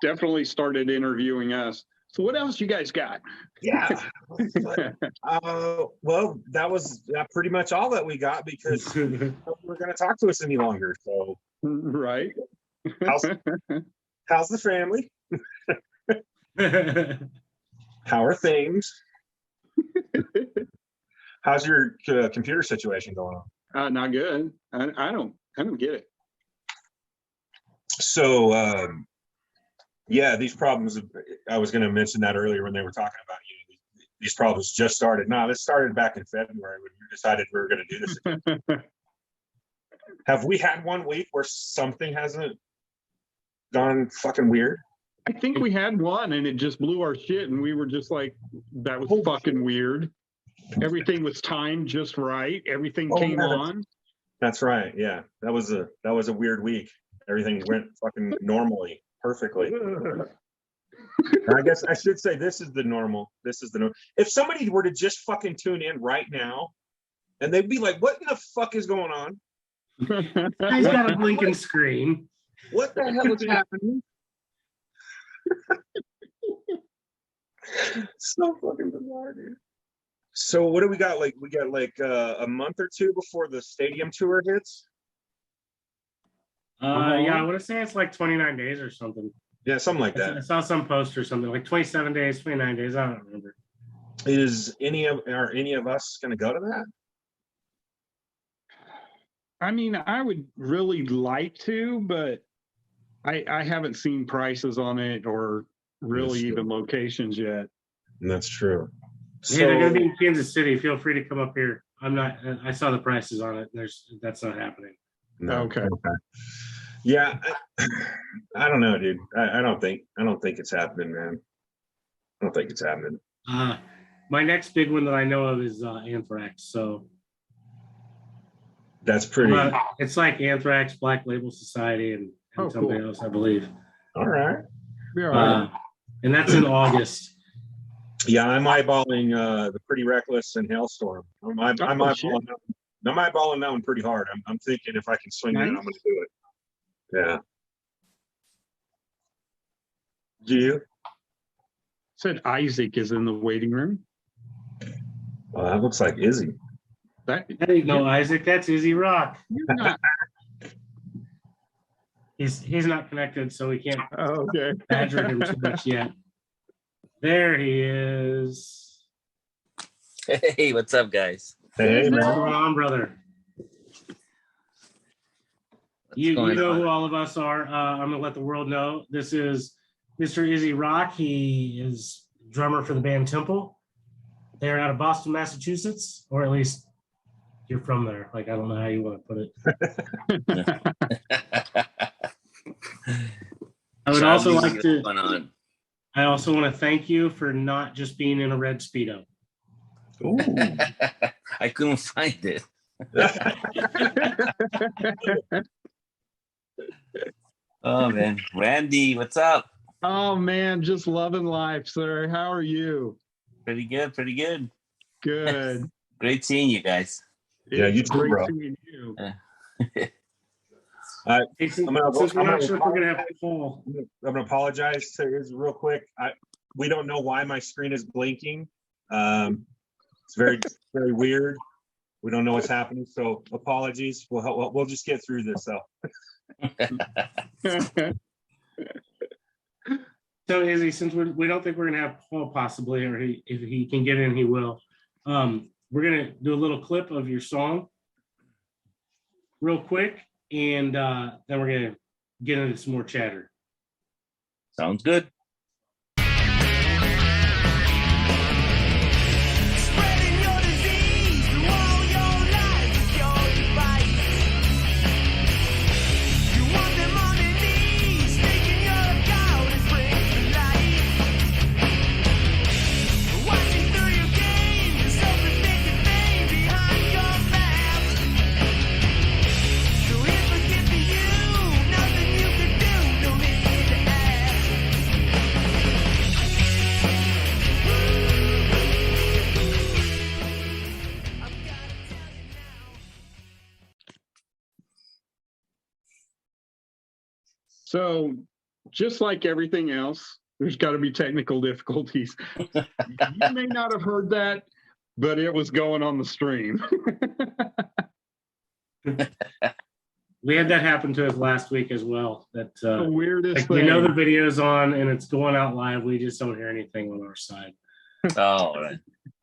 definitely started interviewing us. So what else you guys got? Yeah. Well, that was pretty much all that we got because we're going to talk to us any longer. So right. How's the family? How are things? How's your computer situation going on? Not good. I don't get it. So yeah, these problems. I was going to mention that earlier when they were talking about these problems just started. No, this started back in February when we decided we were going to do this again. Have we had 1 week where something hasn't gone fucking weird? I think we had one and it just blew our shit and we were just like, that was fucking weird. Everything was timed just right. Everything came on. That's right. Yeah. That was a weird week. Everything went fucking normally, perfectly. I guess I should say this is the normal. If somebody were to just fucking tune in right now and they'd be like, what in the fuck is going on? He's got a blinking screen. What the hell is happening? So fucking bizarre, dude. So what do we got? We got a month or two before the stadium tour hits. Yeah, I want to say it's like 29 days or something. Yeah, something like that. I saw some post or something like 27 days, 29 days. I don't remember. Are any of us going to go to that? I mean, I would really like to, but I haven't seen prices on it or really even locations yet. And that's true. So, hey, they're going to be in Kansas City. Feel free to come up here. I saw the prices on it. That's not happening. No. Okay. Yeah, I don't know, dude. I don't think it's happening, man. I don't think it's happening. My next big one that I know of is Anthrax. So That's pretty. it's like Anthrax, Black Label Society, and something else, I believe. All right. And that's in August. Yeah, I'm eyeballing the Pretty Reckless and Hailstorm. I'm eyeballing that one pretty hard. I'm thinking if I can swing it, I'm going to do it. Yeah. Do you? Said Isaac is in the waiting room. Oh, that looks like Izzy. That ain't no Isaac. That's Izzy Rock. He's not connected, so we can't badger him too much yet. There he is. Hey, what's up, guys? Hey, What's man. going on, brother? You know who all of us are. I'm gonna let the world know. This is Mr. Izzy Rock. He is drummer for the band Temple. They're out of Boston, Massachusetts, or at least you're from there. Like, I don't know how you want to put it. I would also like to. I also want to thank you for not just being in a red Speedo. Ooh. I couldn't find it. Oh man, Randy, what's up? Oh man, just loving life, sir. How are you? Pretty good, pretty good. Good. Great seeing you guys. Yeah, you too, Great bro. seeing you. I'm Since we're not sure if we're gonna have Paul. I'm gonna apologize to Izzy real quick. We don't know why my screen is blinking. It's very weird. We don't know what's happening, so apologies. We'll just get through this though. So Izzy, since we don't think we're gonna have Paul possibly, or if he can get in, he will. We're gonna do a little clip of your song real quick, and then we're gonna get into some more chatter. Sounds good. Spreading your disease through all your life with your device. You want them on their knees, thinking you're a god and bring to life. Watching through your game, the self-inflicted pain behind your mask. So if I get to you, nothing you can do, no need to ask. So, just like everything else, there's got to be technical difficulties. You may not have heard that, but it was going on the stream. We had that happen to us last week as well. That The weirdest like thing. we know the video's on and it's going out live. We just don't hear anything on our side. Oh, all right.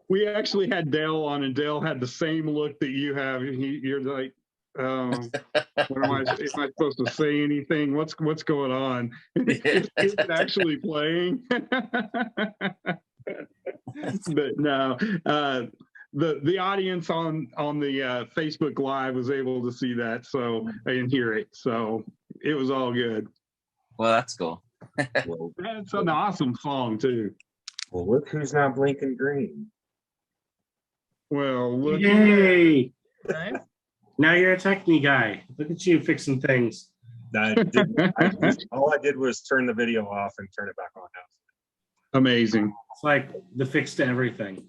We actually had Dale on, and Dale had the same look that you have. You're like, what am I supposed to say anything? What's going on? Is it actually playing? But no, the audience on the Facebook Live was able to see that, so and hear it. So it was all good. Well, that's cool. Well, It's an awesome song too. look who's not blinking green. Well, look. Yay! Right? Now you're a techie guy. Look at you fixing things. All I did was turn the video off and turn it back on now. Amazing. It's like the fix to everything.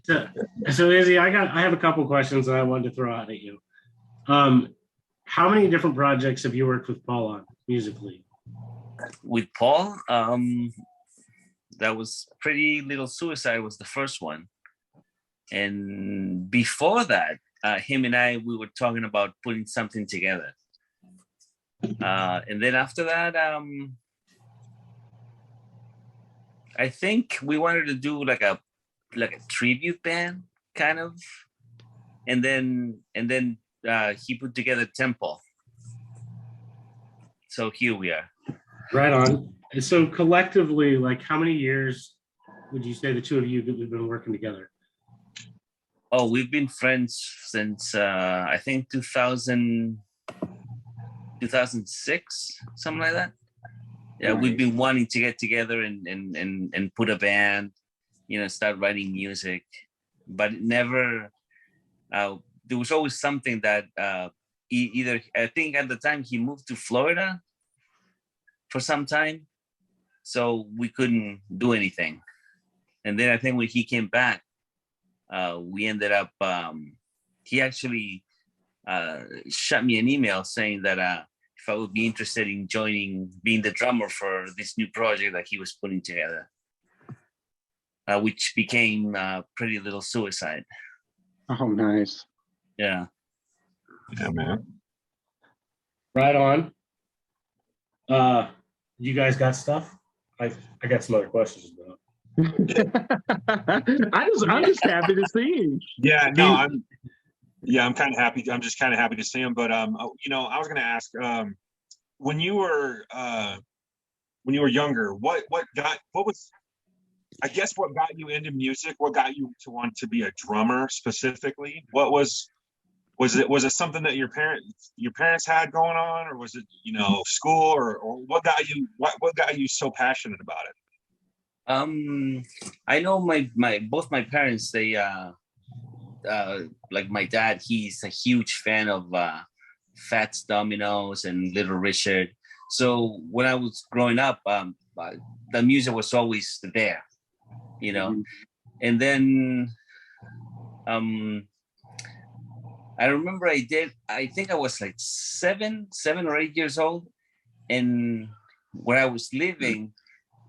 So Izzy, I have a couple questions that I wanted to throw out at you. How many different projects have you worked with Paul on musically? With Paul, that was Pretty Little Suicide was the first one. And before that, him and I, we were talking about putting something together. And then after that, I think we wanted to do like a tribute band kind of. And then he put together Temple. So here we are. Right on. And so collectively, like how many years would you say the two of you that we've been working together? Oh, we've been friends since I think 2006, something like that. Yeah, we've been wanting to get together and put a band, start writing music, but it never. There was always something that either I think at the time he moved to Florida for some time, so we couldn't do anything. And then I think when he came back, we ended up. He actually shot me an email saying that if I would be interested in being the drummer for this new project that he was putting together, which became Pretty Little Suicide. Oh, nice. Yeah. Yeah, man. Right on. You guys got stuff? I got some other questions about. I'm just happy to see him. Yeah, no, I'm kind of happy. I'm just kind of happy to see him. But I was going to ask, when you were younger, what got you into music? What got you to want to be a drummer specifically? What was it something that your parents had going on, or was it school, or what got you so passionate about it? I know both my parents, they like my dad, he's a huge fan of Fats Dominoes and Little Richard. So when I was growing up, the music was always there, and then I remember I think I was like 7 or 8 years old, and where I was living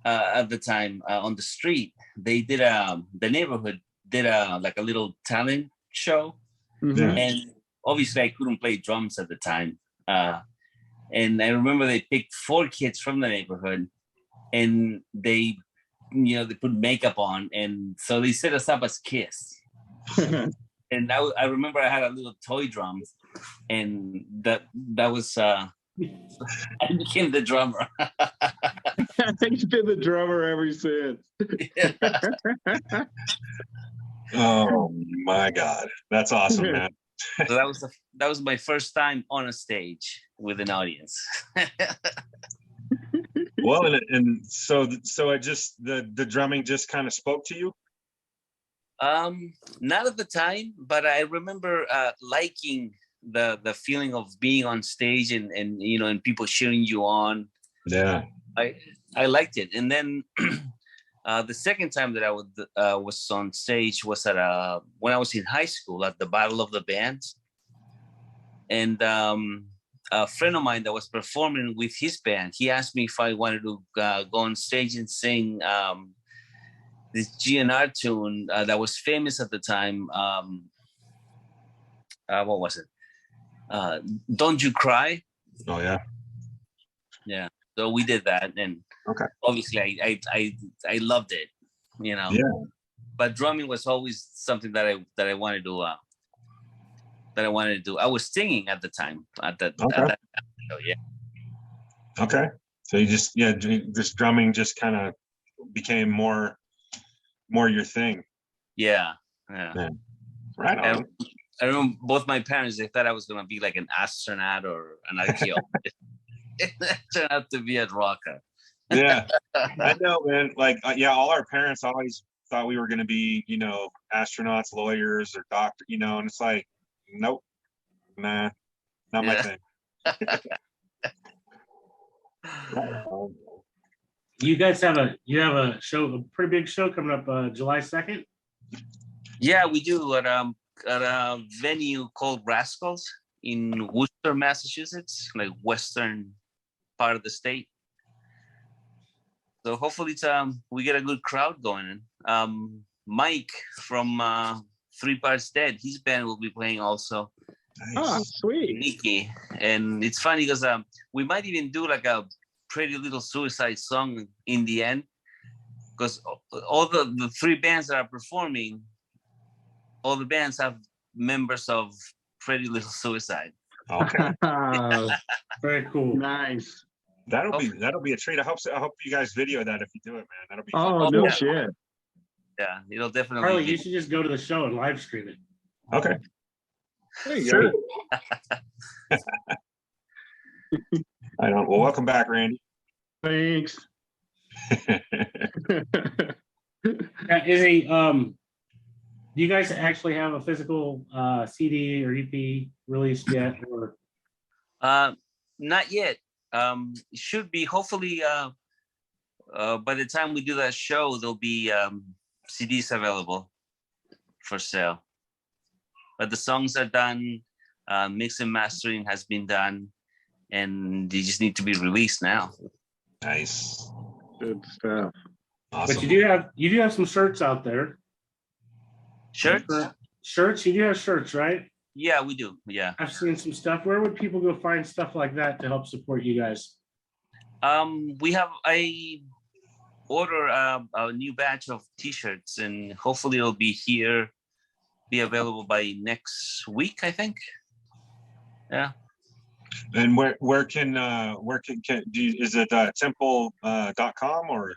at the time on the street, they did the neighborhood did a little talent show, and obviously I couldn't play drums at the time, and I remember they picked 4 kids from the neighborhood, and they put makeup on, and so they set us up as Kiss. And I remember I had a little toy drum, and that was I became the drummer. He's been the drummer ever since. Oh my God, that's awesome, man. So that was my first time on a stage with an audience. Well, and so it just the drumming just kind of spoke to you. Not at the time, but I remember liking the feeling of being on stage and and people cheering you on. Yeah, I liked it. And then the second time that I was on stage was at when I was in high school at the Battle of the Bands, and a friend of mine that was performing with his band, he asked me if I wanted to go on stage and sing this GNR tune that was famous at the time. What was it? Don't You Cry. Oh yeah. Yeah. So we did that, and obviously I loved it, Yeah. But drumming was always something that I wanted to do. I was singing at the time at that time, so yeah. Okay. So you just this drumming just kind of became more your thing. Yeah. Right on. I remember both my parents, they thought I was gonna be like an astronaut or an archaeologist. It turned out to be a rocker. Yeah, I know, man. Like, all our parents always thought we were gonna be, astronauts, lawyers, or doctor, and it's like, nope, nah, not my thing. You guys have a show, a pretty big show coming up July 2nd. Yeah, we do at a venue called Rascals in Worcester, Massachusetts, like western part of the state. So hopefully we get a good crowd going. Mike from 3 Parts Dead, his band will be playing also. Nice. Oh, sweet. Nikki. And it's funny because we might even do like a Pretty Little Suicide song in the end, because all the 3 bands that are performing, all the bands have members of Pretty Little Suicide. Okay. Very cool. Nice. That'll be a treat. I hope you guys video that if you do it, man. That'll be Oh, fun. no yeah. shit. Yeah, it'll definitely Carly, be. you should just go to the show and live stream it. Okay. There you Sure. go. I don't. Well, welcome back, Randy. Thanks. Izzy, do you guys actually have a physical CD or EP released yet? Or Not yet. It should be hopefully by the time we do that show, there'll be CDs available for sale. But the songs are done, mix and mastering has been done, and they just need to be released now. Nice. Good stuff. Awesome. but you do have some shirts out there. Shirts? Shirts? You do have shirts, right? Yeah, we do. Yeah. I've seen some stuff. Where would people go find stuff like that to help support you guys? I order a new batch of t-shirts, and hopefully it'll be available by next week, I think. Yeah. And where can do you, is it temple.com or?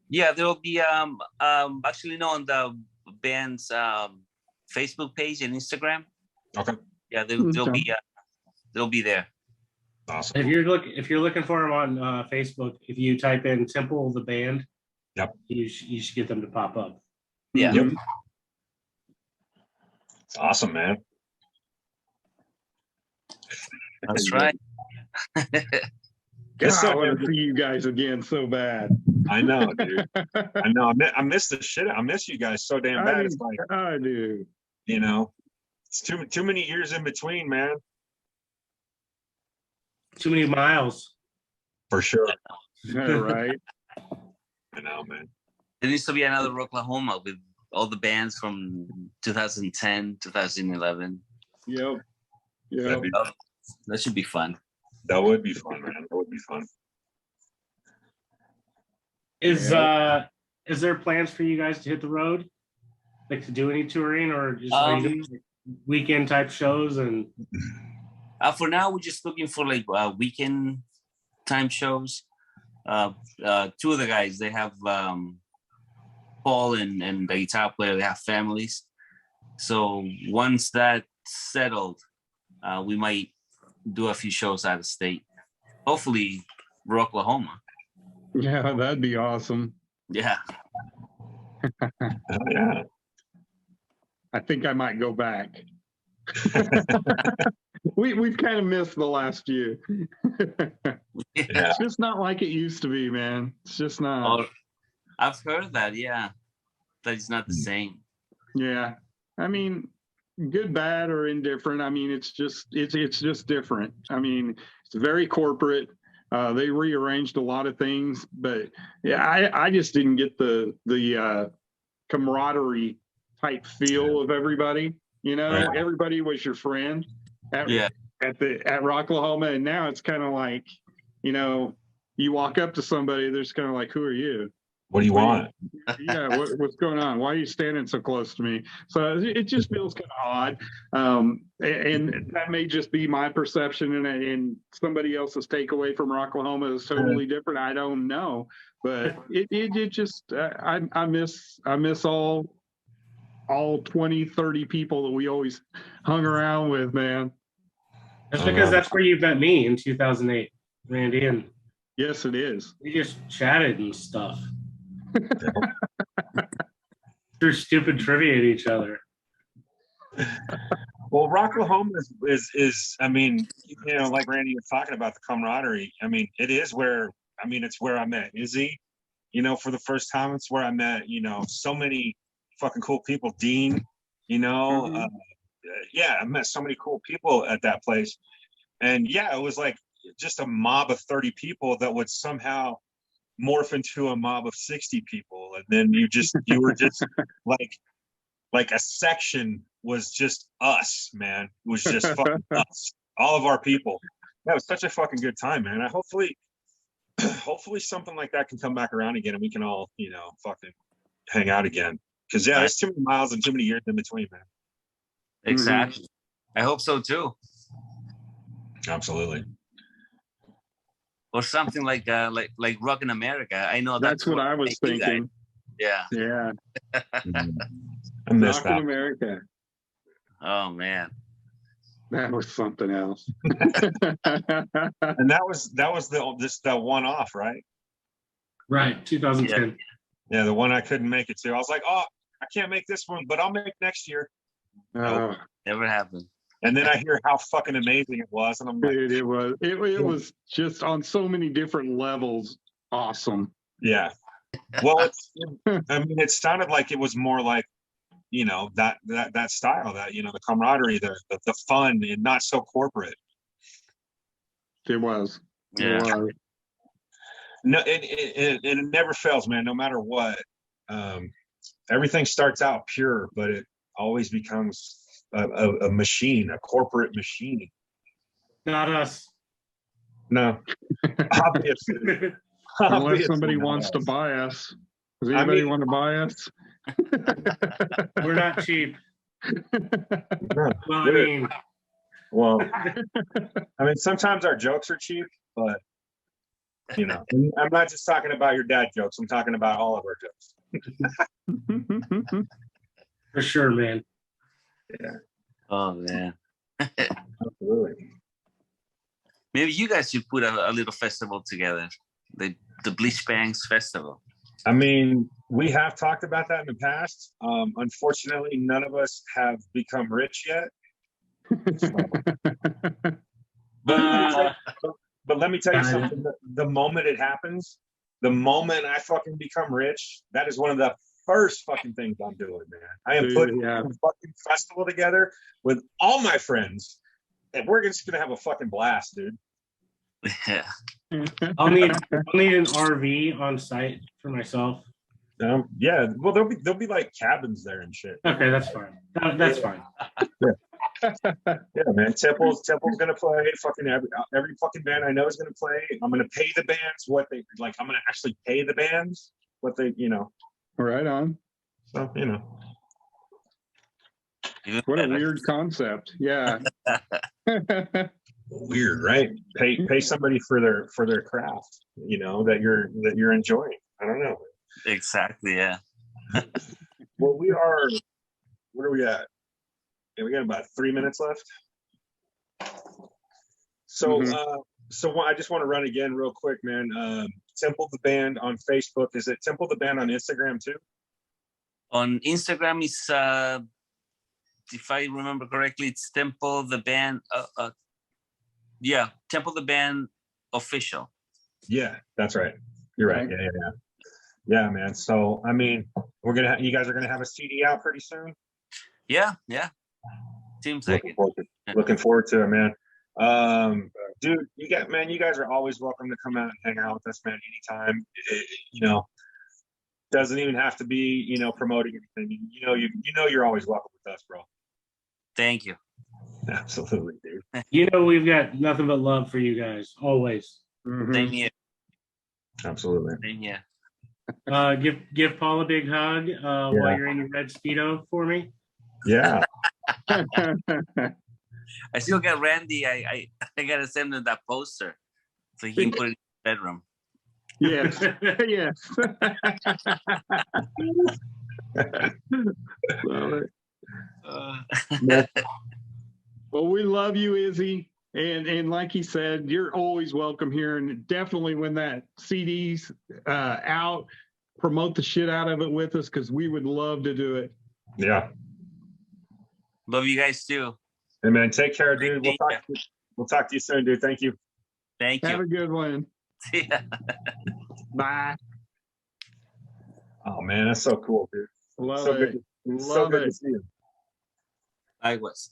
Yeah, there'll be actually no, on the band's Facebook page and Instagram. Okay. Yeah, they'll be there. Awesome. If you're looking for them on Facebook, if you type in Temple the band, yep, you should get them to pop up. Yeah. Yep. It's awesome, man. That's right. God, I want to see you guys again so bad. I know, dude. I know. I miss the shit. I miss you guys so damn bad. It's like I do. You know, it's too many years in between, man. Too many miles. For sure. Right. I know, man. There needs to be another Oklahoma with all the bands from 2010, 2011. Yep. That should be fun. That would be fun, man. That would be fun. Is there plans for you guys to hit the road, like to do any touring, or just are you doing weekend type shows? And for now, we're just looking for like weekend time shows. Two of the guys, they have Paul and the guitar player, they have families. So once that's settled, we might do a few shows out of state. Hopefully, Oklahoma. Yeah, that'd be awesome. Yeah. Yeah. I think I might go back. We've kind of missed the last year. It's just not like it used to be, man. It's just not. Oh, I've heard that, yeah. That it's not the same. Yeah. I mean, good, bad, or indifferent. I mean, it's just different. I mean, it's very corporate. They rearranged a lot of things, but yeah, I just didn't get the camaraderie type feel of everybody. You know, Right. Everybody was your friend at Rocklahoma, and now it's kind of like, you know, you walk up to somebody, there's kind of like, who are you? What do you want? Yeah, what's going on? Why are you standing so close to me? So it just feels kind of odd, and that may just be my perception, and somebody else's takeaway from Rocklahoma is totally different. I don't know, but it just I miss all 20, 30 people that we always hung around with, man. that's because that's where you met me in 2008, Randy, and Yes, it is. we just chatted and stuff. Threw stupid trivia at each other. Well, Rocklahoma is I mean, you know, like Randy was talking about the camaraderie. I mean, it is where, I mean, it's where I met Izzy, you know, for the first time. It's where I met, you know, so many fucking cool people. Dean, you know, yeah, I met so many cool people at that place. And yeah, it was like just a mob of 30 people that would somehow morph into a mob of 60 people. And then you were just like a section was just us, man. It was just fucking us, all of our people. That was such a fucking good time, man. Hopefully something like that can come back around again and we can all, you know, fucking hang out again. Because yeah, there's too many miles and too many years in between, man. Exactly. I hope so too. Absolutely. Or something like Rock in America. I know That's what I was thinking. Yeah. Yeah. I miss Rock in that. America. Oh man. That was something else. And that was the one off, right? Right, 2010. Yeah, the one I couldn't make it to. I was like, oh, I can't make this one, but I'll make next year. Uh, Never happened. And then I hear how fucking amazing it was, and I'm like, dude, it was just on so many different levels awesome. yeah. Well, I mean, it sounded like it was more like, you know, that style, that, you know, the camaraderie, the fun, and not so corporate. It was. Yeah. It was. No, it never fails, man. No matter what, everything starts out pure, but it always becomes a machine, a corporate machine. Not us. No, obviously. Unless somebody wants to buy us. Does anybody want to buy us? We're not cheap. No, Well, I mean, sometimes our jokes are cheap, but you know, I'm not just talking about your dad jokes. I'm talking about all of our jokes. for sure, man. Yeah, Oh man. absolutely. Maybe you guys should put a little festival together. The Bleach Bangs Festival. I mean, we have talked about that in the past. Unfortunately, none of us have become rich yet. But let me tell you something. The moment it happens, the moment I fucking become rich, that is one of the first fucking things I'm doing, man. I am putting a fucking festival together with all my friends, and we're just gonna have a fucking blast, dude. Yeah. I'll need an RV on site for myself. Yeah, well, there'll be like cabins there and shit. Okay, that's fine. That's fine. Yeah, man. Temple's gonna play. Fucking every fucking band I know is gonna play. I'm gonna pay the bands what they like. I'm gonna actually pay the bands what they, you know. Right on. So, you know. What a weird concept. Yeah. Weird, right? Pay somebody for their craft, you know, that you're enjoying. I don't know. Exactly. Yeah. Well, where are we at? Yeah, we got about 3 minutes left. So, so I just want to run again real quick, man. Temple the Band on Facebook. Is it Temple the Band on Instagram too? On Instagram, it's if I remember correctly, it's Temple the Band. Yeah, Temple the Band official. Yeah, that's right. You're right. Yeah, man. So, I mean, you guys are gonna have a CD out pretty soon. Yeah. Seems like it. Looking forward to it, man. Dude, you guys are always welcome to come out and hang out with us, man. Anytime. You know, doesn't even have to be, you know, promoting anything. You know, you're always welcome with us, bro. Thank you. Absolutely, dude. You know, we've got nothing but love for you guys, always. Same here. Absolutely. Same here. Give Paul a big hug while you're in your red Speedo for me. Yeah. I still got Randy. I gotta send him that poster so he can put it in his bedroom. Yes. Yes. Love it. Well, we love you, Izzy. And like he said, you're always welcome here. And definitely when that CD's out, promote the shit out of it with us because we would love to do it. Yeah. Love you guys too. Hey, man, take care, dude. We'll talk to you soon, dude. Thank you. Thank you. Have a good one. Yeah. Bye. Oh man, that's so cool, dude. Love so it. Good, so Love good it. to see you. I was.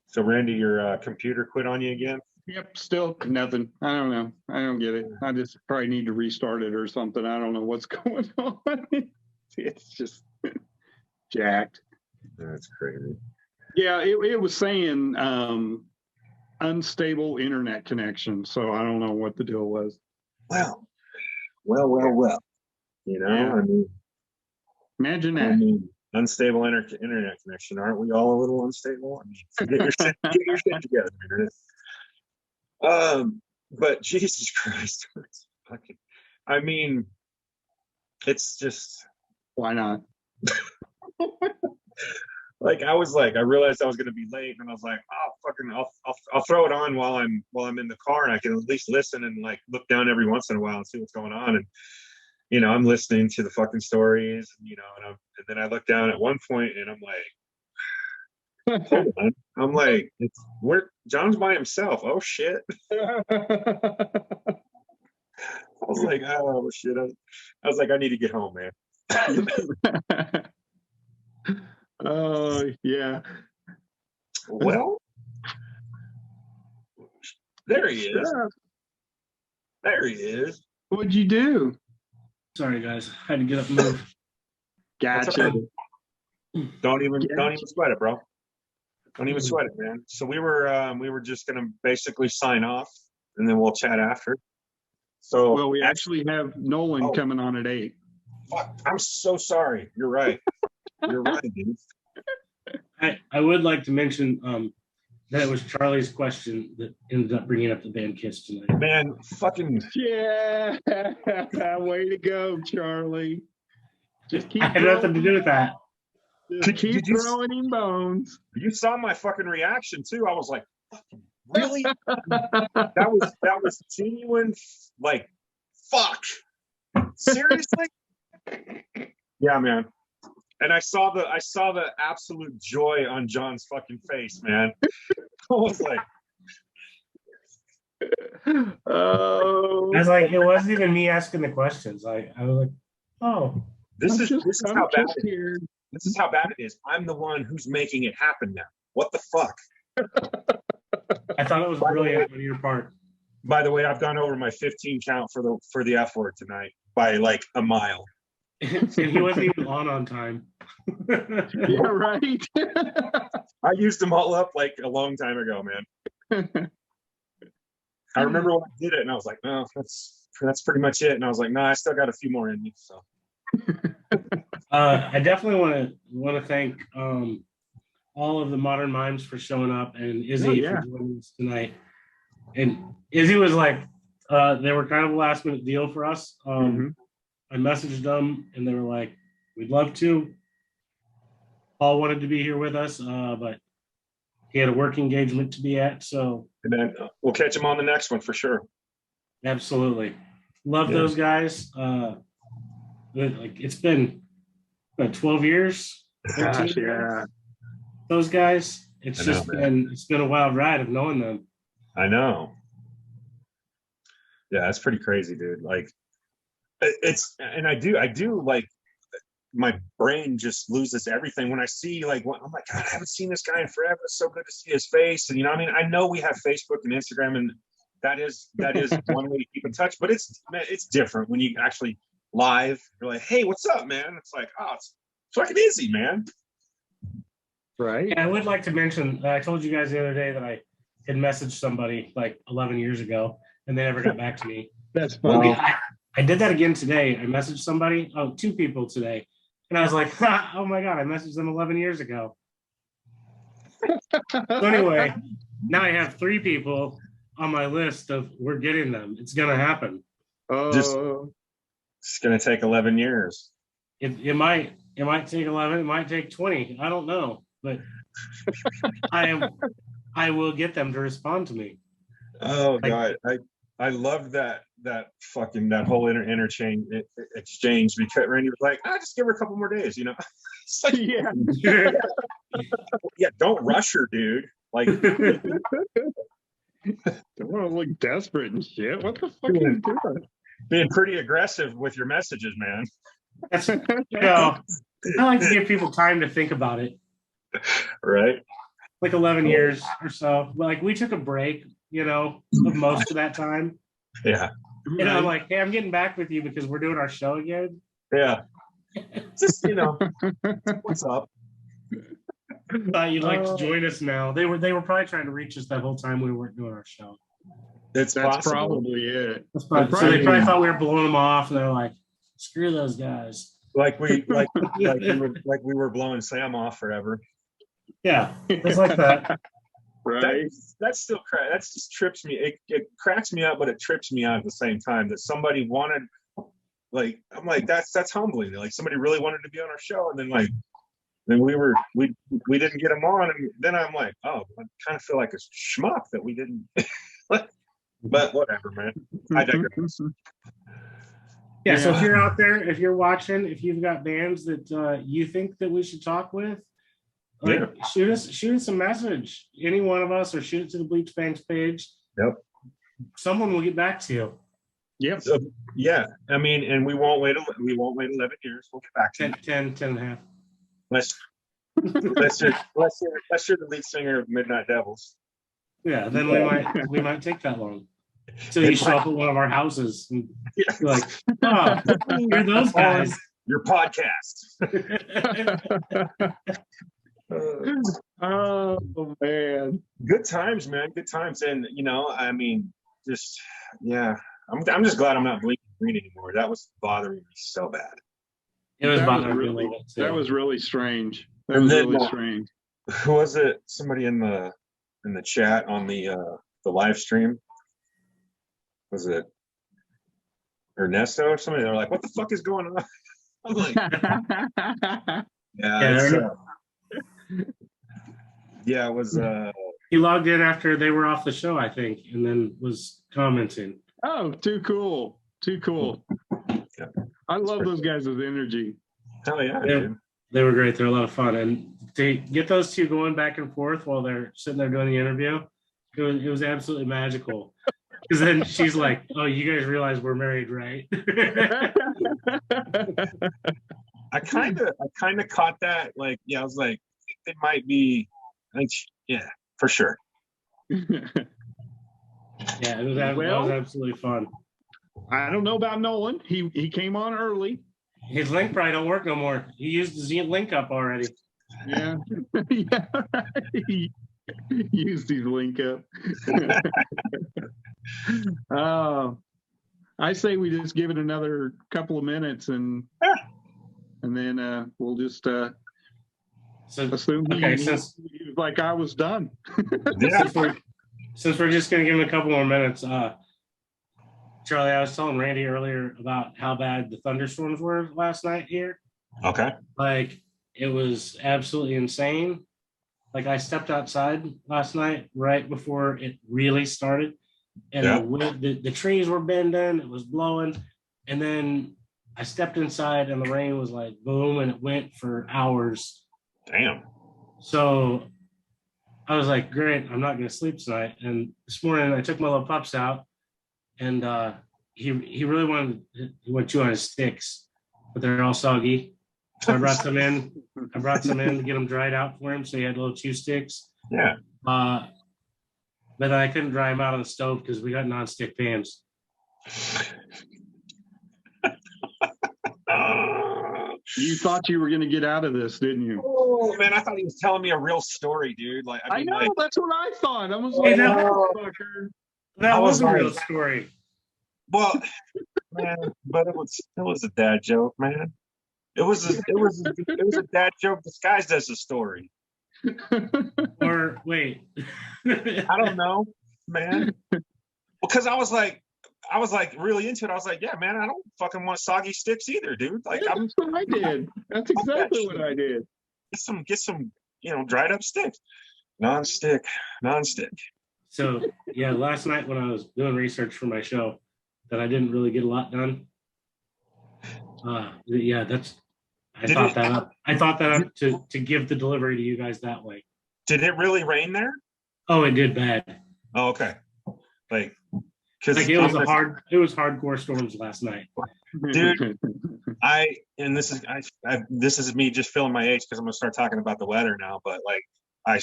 So Randy, your computer quit on you again? Yep, still nothing. I don't know. I don't get it. I just probably need to restart it or something. I don't know what's going on. It's just jacked. That's crazy. Yeah, it was saying unstable internet connection. So I don't know what the deal was. Well. You know, Yeah. I mean, Imagine that. Unstable internet connection. Aren't we all a little unstable? I mean, get your shit together, internet. But Jesus Christ, it's fucking. I mean, it's just. Why not? Like I was like, I realized I was gonna be late, and I was like, oh fucking, I'll throw it on while I'm in the car, and I can at least listen and like look down every once in a while and see what's going on. And I'm listening to the fucking stories, and then I look down at one point, and I'm like, hold on, I'm like, where John's by himself. Oh shit. I was like, oh shit. I was like, I need to get home, man. Oh yeah. Well, there he is. There he is. What'd you do? Sorry, guys. I had to get up and move. Gotcha. Don't even sweat it, bro. Don't even sweat it, man. So we were just gonna basically sign off, and then we'll chat after. So Well, we actually have Nolan coming on at 8. Fuck, I'm so sorry. You're right. You're right, dude. I would like to mention that it was Charlie's question that ended up bringing up the band Kiss tonight. Man, fucking Yeah. Way to go, Charlie. Just keep I had nothing to do with that. keep throwing him bones. You saw my fucking reaction too. I was like, fucking really? that was genuine. Like, fuck. Seriously? Yeah, man. And I saw the absolute joy on John's fucking face, man. I was like, Oh, I was like, it wasn't even me asking the questions. I was like, oh. this is how bad it is. here. This is how bad it is. I'm the one who's making it happen now. What the fuck? I thought it was brilliant on your part. By the way, I've gone over my 15 count for the F word tonight by like a mile. And he wasn't even on time. Yeah, right. I used them all up like a long time ago, man. I remember when I did it, and I was like, "No, that's pretty much it." And I was like, "No, I still got a few more in me." So, I definitely want to thank all of the Modern Mimes for showing up, and Izzy for joining us tonight. And Izzy was like, they were kind of a last minute deal for us. I messaged them, and they were like, "We'd love to." Paul wanted to be here with us, but he had a work engagement to be at, so. And then we'll catch him on the next one for sure. Absolutely. Love those guys. Like it's been 12 years. Gosh, yeah. Those guys. It's been a wild ride of knowing them. I know. Yeah, that's pretty crazy, dude. Like I do like my brain just loses everything when I see like I'm like, God, I haven't seen this guy in forever. It's so good to see his face. And I mean, I know we have Facebook and Instagram, and that is one way to keep in touch, but it's different when you actually live. You're like, hey, what's up, man? It's like, oh, it's fucking Izzy, man. Right. And I would like to mention, I told you guys the other day that I had messaged somebody like 11 years ago, and they never got back to me. That's funny. I did that again today. I messaged somebody, 2 people today. And I was like, oh my God, I messaged them 11 years ago. So anyway, now I have 3 people on my list of we're getting them. It's going to happen. Oh, It's going to take 11 years. It might take 11. It might take 20. I don't know. But I will get them to respond to me. Oh God, I love that whole interchange exchange, because Randy was like, just give her a couple more days, It's like, yeah. Yeah, don't rush her, dude. Like, don't want to look desperate and shit. What the fuck are you doing? Being pretty aggressive with your messages, man. I like to give people time to think about it. Right. Like 11 years or so. Like we took a break, of most of that time. Yeah. I'm like, hey, I'm getting back with you because we're doing our show again. Yeah. Just, what's up? You'd like to join us now. They were probably trying to reach us that whole time we weren't doing our show. That's probably it. So they probably thought we were blowing them off, and they're like, screw those guys. Like we were blowing Sam off forever. Yeah, it's like that. Right. That just trips me. It cracks me up, but it trips me out at the same time that somebody wanted Like, I'm like, that's humbling. Like, somebody really wanted to be on our show, and then then we didn't get them on, and then I'm like, oh, I kind of feel like a schmuck that we didn't. But whatever, man. I digress. Yeah, so if you're out there, if you're watching, if you've got bands that you think that we should talk with, like shoot us a message, any one of us, or shoot it to the Bleach Banks page. Yep. Someone will get back to you. Yep. So, yeah, I mean, and we won't wait 11 years. We'll get back to 10 and a half. Let's hear the lead singer of Midnight Devils. Yeah, then we might take that long. So you show up at one of our houses and you're like, oh, you're those guys. Your podcast. Oh man, Good times, man. Good times, and I mean, just I'm just glad I'm not blinking green anymore. That was bothering me so bad. It was that bothering was me a really, little bit, too. that was really strange. That And was then, really strange. Who was it? Somebody in the chat on the live stream. Was it Ernesto or somebody? They're like, "What the fuck is going on?" I'm like, "Yeah, it was." He logged in after they were off the show, I think, and then was commenting. Oh, too cool. Too cool. Yeah. I love those guys' energy. Hell yeah, Yeah. dude. They were great. They're a lot of fun. And to get those two going back and forth while they're sitting there doing the interview, it was absolutely magical. Because then she's like, "Oh, you guys realize we're married, right?" I kind of caught that. Like, yeah, I was like, it might be, yeah, for sure. Yeah, that was absolutely fun. I don't know about Nolan. He came on early. His link probably don't work no more. He used his link up already. Yeah. Yeah. He used his link up. I say we just give it another couple of minutes and then we'll just assume he was like I was done. Yeah. Since we're just gonna give him a couple more minutes, Charlie, I was telling Randy earlier about how bad the thunderstorms were last night here. Okay. Like, it was absolutely insane. Like, I stepped outside last night right before it really started, and the trees were bending, it was blowing, and then I stepped inside and the rain was like boom, and it went for hours. Damn. So I was like, great, I'm not gonna sleep tonight. And this morning I took my little pups out, and he really wanted to chew on his sticks, but they're all soggy. So I brought some in to get them dried out for him, so he had little chew sticks. Yeah. But I couldn't dry them out on the stove because we got non-stick pans. You thought you were going to get out of this, didn't you? Oh man, I thought he was telling me a real story, dude. Like, I mean, know, like, that's what I thought. I was Hey, like, that I was was a real like- story. well, man, but it was a dad joke, man. It was a dad joke disguised as a story. Or wait. I don't know, man. Because I was like really into it. I was like, yeah, man, I don't fucking want soggy sticks either, dude. Like, yeah, that's what I did. That's exactly what I did. Get some, dried up sticks. Non-stick. So yeah, last night when I was doing research for my show, that I didn't really get a lot done. Yeah, I thought that up to give the delivery to you guys that way. Did it really rain there? Oh, it did bad. Oh, okay. Like, Like it was hardcore storms last night. Dude, this is me just filling my age because I'm gonna start talking about the weather now. But like,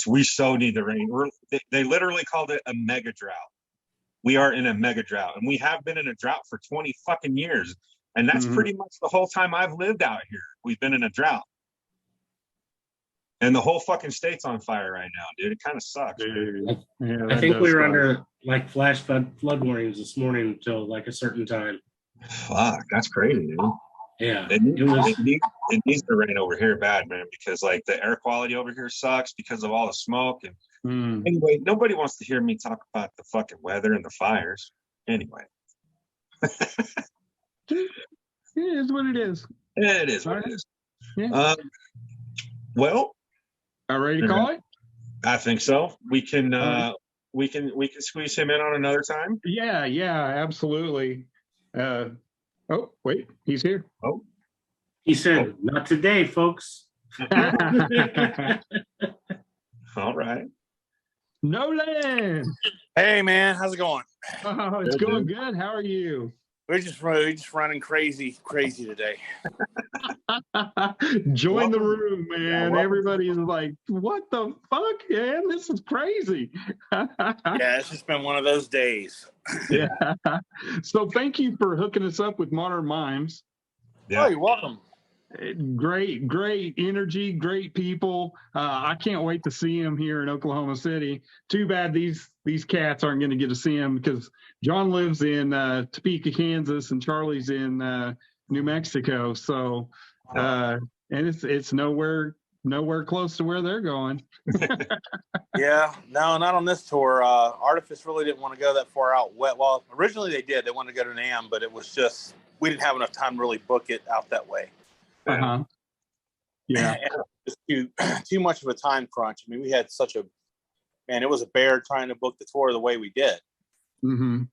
we so need the rain. They literally called it a mega drought. We are in a mega drought, and we have been in a drought for 20 fucking years, and that's pretty much the whole time I've lived out here. We've been in a drought, and the whole fucking state's on fire right now, dude. It kind of sucks. Yeah, I think we were under like flash flood warnings this morning until like a certain time. Fuck, that's crazy, dude. Yeah, it needs to rain over here bad, man, because like the air quality over here sucks because of all the smoke. And anyway, nobody wants to hear me talk about the fucking weather and the fires. Anyway. It is what it is. It is All what right. it is. Yeah. Well, All ready to call it? I think so. We can right. we can squeeze him in on another time. Yeah, absolutely. Oh, wait, he's here. Oh, He said, "Not today, folks." all right. Nolan. Hey man, how's it going? Oh, it's Good, going dude. good. How are you? We're just running crazy today. Join the Welcome. room, man. welcome. Everybody's like, what the fuck, man? This is crazy. Yeah, it's just been one of those days. Yeah. So thank you for hooking us up with Modern Mimes. Yeah. Oh, you're welcome. Great energy, great people. I can't wait to see him here in Oklahoma City. Too bad these cats aren't going to get to see him because John lives in Topeka, Kansas, and Charlie's in New Mexico. So, and it's nowhere close to where they're going. Yeah, no, not on this tour. Artifice really didn't want to go that far out. Well, originally they did. They wanted to go to NAMM, but it was just we didn't have enough time to really book it out that way. Uh-huh. Yeah. And it was too much of a time crunch. I mean, we had it was a bear trying to book the tour the way we did. Mm-hmm.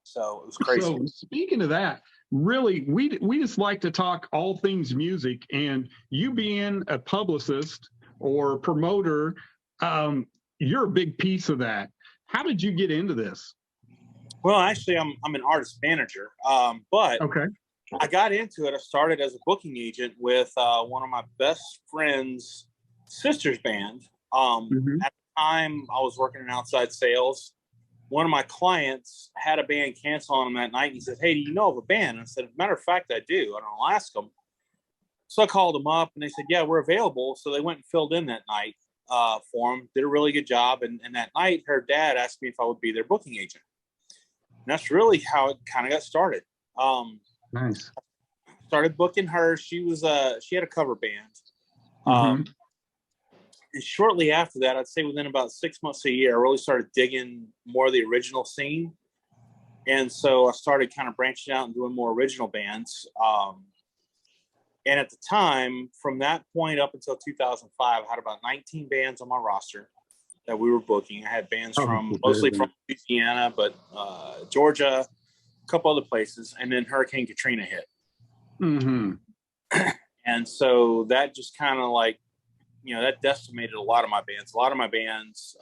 So it was crazy. So speaking of that, really, we just like to talk all things music, and you being a publicist or promoter, you're a big piece of that. How did you get into this? Well, actually, I'm an artist manager, but Okay. I got into it. I started as a booking agent with one of my best friend's sister's band. Mhm. At the time, I was working in outside sales. One of my clients had a band cancel on him that night. And he said, "Hey, do you know of a band?" And I said, "Matter of fact, I do." And I'll ask them. So I called them up, and they said, "Yeah, we're available." So they went and filled in that night for him. Did a really good job. And that night, her dad asked me if I would be their booking agent. And that's really how it kind of got started. Nice. Started booking her. She had a cover band. Mhm. And shortly after that, I'd say within about 6 months to a year, I really started digging more of the original scene. And so I started kind of branching out and doing more original bands. And at the time, from that point up until 2005, I had about 19 bands on my roster that we were booking. I had bands mostly from Louisiana, but Georgia, a couple other places. And then Hurricane Katrina hit. Mm-hmm. And so that just kind of that decimated a lot of my bands. A lot of my bands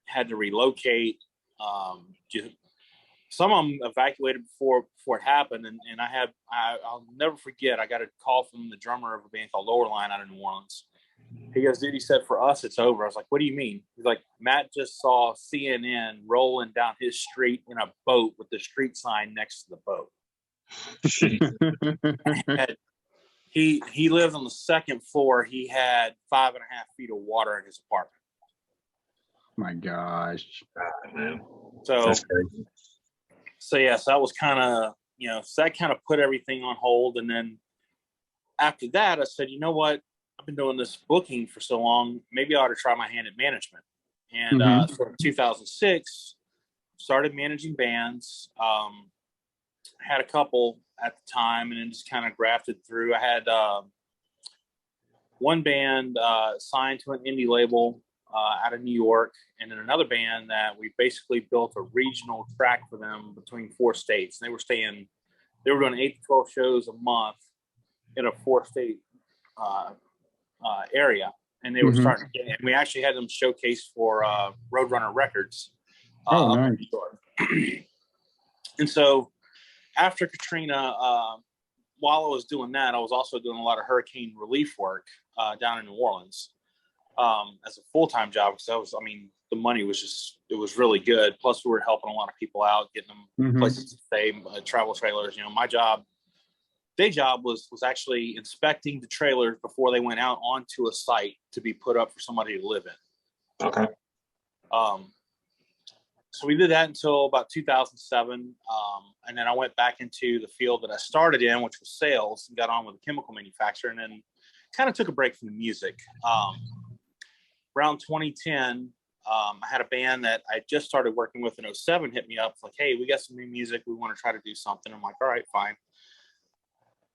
had to relocate. Some of them evacuated before it happened. And I'll never forget, I got a call from the drummer of a band called Lowerline out of New Orleans. He goes, "Dude," he said, "for us, it's over." I was like, "What do you mean?" He's like, "Matt just saw CNN rolling down his street in a boat with the street sign next to the boat." He lived on the second floor. He had 5.5 feet of water in his apartment. My gosh. God, man. So That's crazy. So yes, that was kind of, so that kind of put everything on hold. And then after that, I said, you know what? I've been doing this booking for so long. Maybe I ought to try my hand at management. And so in 2006, started managing bands. Had a couple at the time, and then just kind of grafted through. I had one band signed to an indie label out of New York, and then another band that we basically built a regional track for them between 4 states. And they were doing 8 to 12 shows a month in a 4-state area, and they were starting. And we actually had them showcased for Roadrunner Records up in New York. And so after Katrina, while I was doing that, I was also doing a lot of hurricane relief work down in New Orleans as a full-time job, because the money was it was really good. Plus we were helping a lot of people out, getting them places to stay, travel trailers. My day job was actually inspecting the trailers before they went out onto a site to be put up for somebody to live in. Okay. So we did that until about 2007. And then I went back into the field that I started in, which was sales, and got on with a chemical manufacturer, and then kind of took a break from the music. Around 2010, I had a band that I just started working with in 2007 hit me up like, "Hey, we got some new music. We want to try to do something." I'm like, "All right, fine."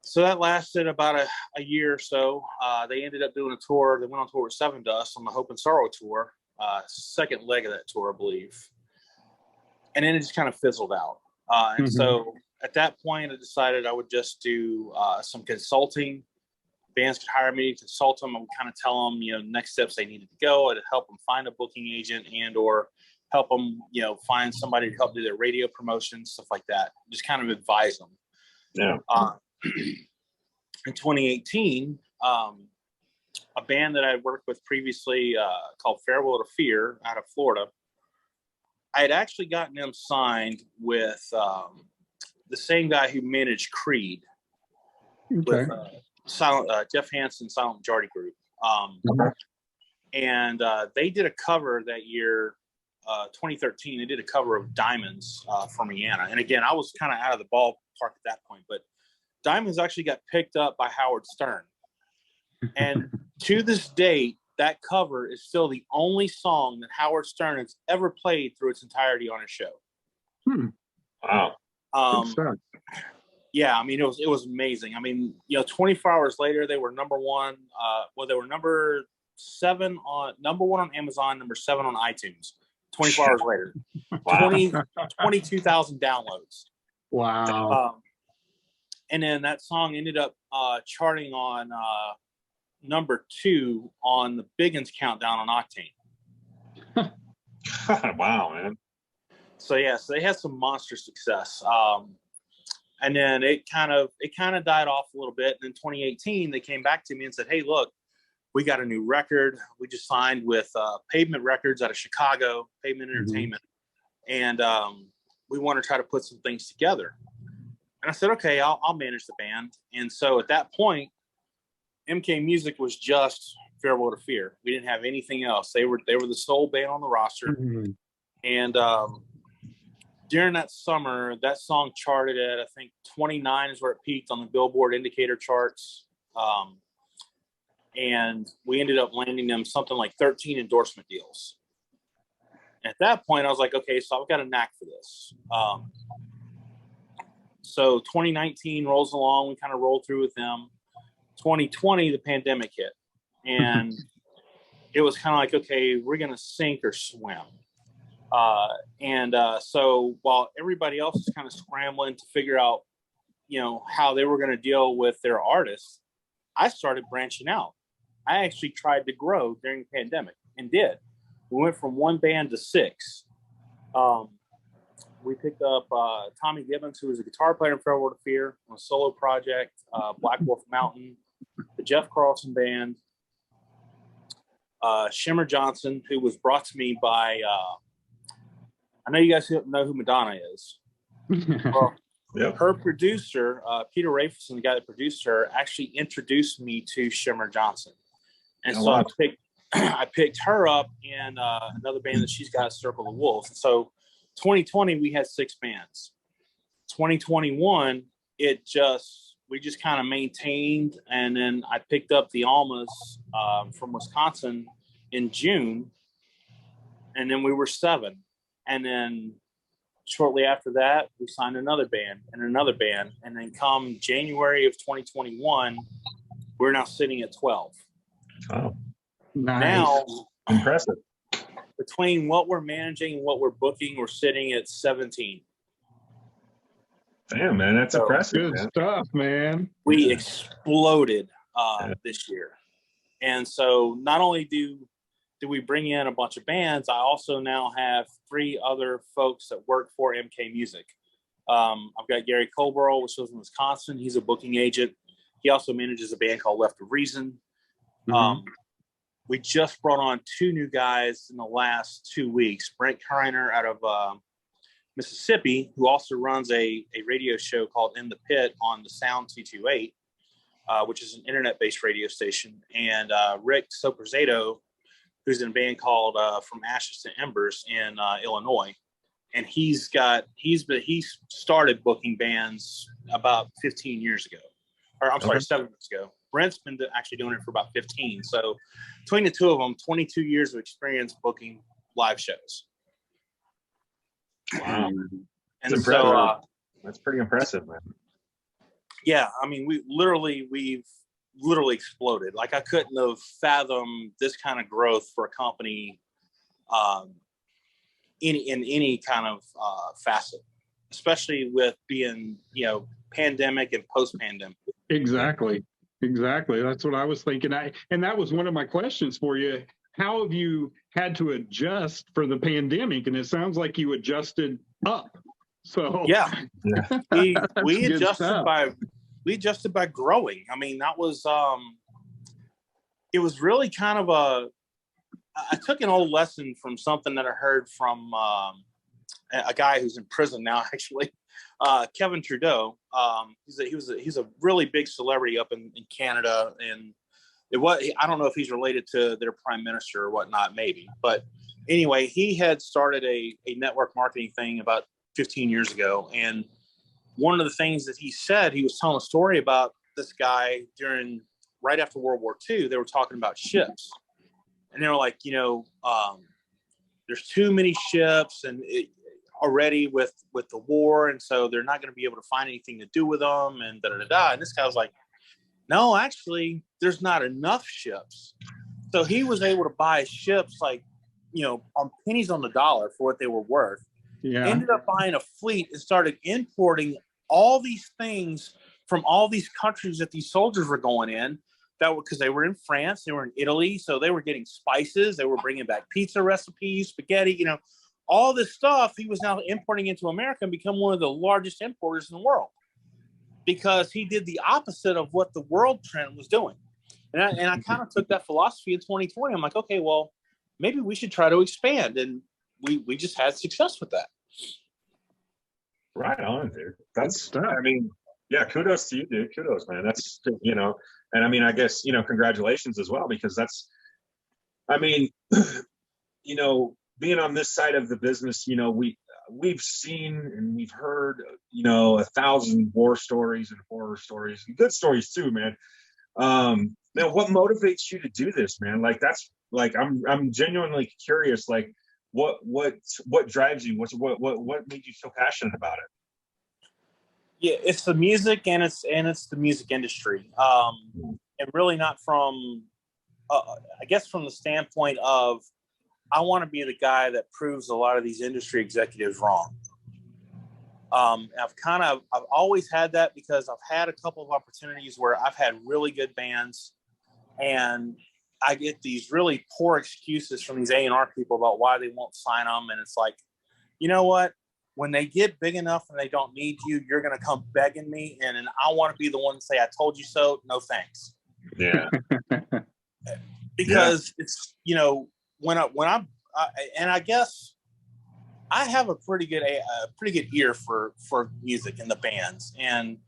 So that lasted about a year or so. They ended up doing a tour. They went on tour with Seven Dust on the Hope and Sorrow tour, second leg of that tour, I believe. And then it just kind of fizzled out. And so at that point, I decided I would just do some consulting. Bands could hire me to consult them. I would kind of tell them, next steps they needed to go. I'd help them find a booking agent and or help them, find somebody to help do their radio promotion, stuff like that. Just kind of advise them. Yeah. In 2018, a band that I worked with previously called Farewell to Fear out of Florida, I had actually gotten them signed with the same guy who managed Creed, with Jeff Hansen, Silent Majority Group. And they did a cover that year, 2013. They did a cover of Diamonds from Rihanna. And again, I was kind of out of the ballpark at that point, but Diamonds actually got picked up by Howard Stern. And to this date, that cover is still the only song that Howard Stern has ever played through its entirety on his show. Wow. Yeah, I mean, it was amazing. I mean, 24 hours later, they were number one. They were number one on Amazon, number 7 on iTunes. 24 hours later, wow. 22,000 downloads. Wow. And then that song ended up charting on number 2 on the Biggins countdown on Octane. Wow, man. So they had some monster success. And then it kind of died off a little bit. And in 2018, they came back to me and said, "Hey, look, we got a new record. We just signed with Pavement Records out of Chicago, Pavement Entertainment, and we want to try to put some things together." And I said, "Okay, I'll manage the band." And so at that point, MK Music was just Farewell to Fear. We didn't have anything else. They were the sole band on the roster. And during that summer, that song charted at, I think, 29 is where it peaked on the Billboard indicator charts. And we ended up landing them something like 13 endorsement deals. At that point, I was like, okay, so I've got a knack for this. So 2019 rolls along. We kind of rolled through with them. 2020, the pandemic hit. And it was kind of like, okay, we're going to sink or swim. So while everybody else is kind of scrambling to figure out, how they were going to deal with their artists, I started branching out. I actually tried to grow during the pandemic and did. We went from 1 band to 6. We picked up Tommy Gibbons, who was a guitar player in Farewell to Fear, on a solo project, Black Wolf Mountain, the Jeff Carlson Band, Shimmer Johnson, who was brought to me by, I know you guys know who Madonna is. Well, her producer, Peter Rafferson, the guy that produced her, actually introduced me to Shimmer Johnson. And so I picked her up in another band that she's got, Circle of Wolves. And so 2020, we had 6 bands. 2021, we just kind of maintained. And then I picked up the Almas from Wisconsin in June. And then we were 7. And then shortly after that, we signed another band. And then come January of 2021, we're now sitting at 12. Oh, nice. Now, impressive. Between what we're managing and what we're booking, we're sitting at 17. Damn, man, that's impressive. Good stuff, man. We exploded this year. And so not only do we bring in a bunch of bands, I also now have 3 other folks that work for MK Music. I've got Gary Colborough, which lives in Wisconsin. He's a booking agent. He also manages a band called Left of Reason. We just brought on 2 new guys in the last 2 weeks. Brent Kreiner out of Mississippi, who also runs a radio show called In the Pit on the Sound 228, which is an internet-based radio station. And Rick Soperzato, who's in a band called From Ashes to Embers in Illinois. And he started booking bands about 15 years ago. Or I'm sorry, 7 years ago. Brent's been actually doing it for about 15. So between the 2 of them, 22 years of experience booking live shows. Wow. And so that's pretty impressive, man. yeah, I mean, we've literally exploded. Like I couldn't have fathomed this kind of growth for a company in any kind of facet, especially with being, pandemic and post-pandemic. Exactly. That's what I was thinking. And that was one of my questions for you. How have you had to adjust for the pandemic? And it sounds like you adjusted up. So Yeah, we good stuff. adjusted by growing. I mean, that was it was really kind of I took an old lesson from something that I heard from a guy who's in prison now, actually, Kevin Trudeau. He's a really big celebrity up in Canada, and I don't know if he's related to their prime minister or whatnot, maybe. But anyway, he had started a network marketing thing about 15 years ago, and one of the things that he said, he was telling a story about this guy right after World War II. They were talking about ships. And they were like, there's too many ships and already with the war. And so they're not going to be able to find anything to do with them and da-da-da-da. And this guy was like, no, actually, there's not enough ships. So he was able to buy ships like, on pennies on the dollar for what they were worth. Yeah. Ended up buying a fleet and started importing all these things from all these countries that these soldiers were going in. Because they were in France, they were in Italy, so they were getting spices, they were bringing back pizza recipes, spaghetti, all this stuff he was now importing into America and become one of the largest importers in the world because he did the opposite of what the world trend was doing. And I kind of took that philosophy in 2020. I'm like, okay, well, maybe we should try to expand, and we just had success with that. Right on, dude. I mean, yeah, kudos to you, dude. Kudos, man. That's, and I mean, I guess, congratulations as well, because being on this side of the business, we've seen and we've heard, 1,000 war stories and horror stories and good stories too, man. Now, what motivates you to do this, man? Like, that's like, I'm genuinely curious, like, what drives you? What made you so passionate about it? Yeah, it's the music and it's the music industry. And really not from, I guess from the standpoint of, I want to be the guy that proves a lot of these industry executives wrong. I've always had that because I've had a couple of opportunities where I've had really good bands and I get these really poor excuses from these A&R people about why they won't sign them. And it's like, you know what? When they get big enough and they don't need you, you're going to come begging me. And I want to be the one to say, I told you so. No, thanks. Yeah. Because it's, when I guess I have a pretty good ear for music and the bands. And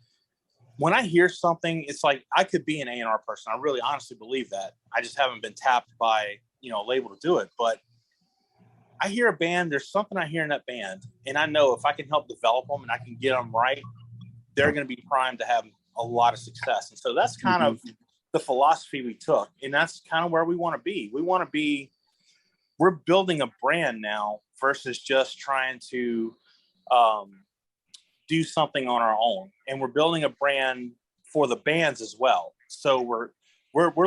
when I hear something, it's like, I could be an A&R person. I really honestly believe that. I just haven't been tapped by, a label to do it. But I hear a band, there's something I hear in that band, and I know if I can help develop them and I can get them right, they're going to be primed to have a lot of success. And so that's kind of the philosophy we took, and that's kind of where we want to be. We're building a brand now versus just trying to do something on our own, and we're building a brand for the bands as well. So we're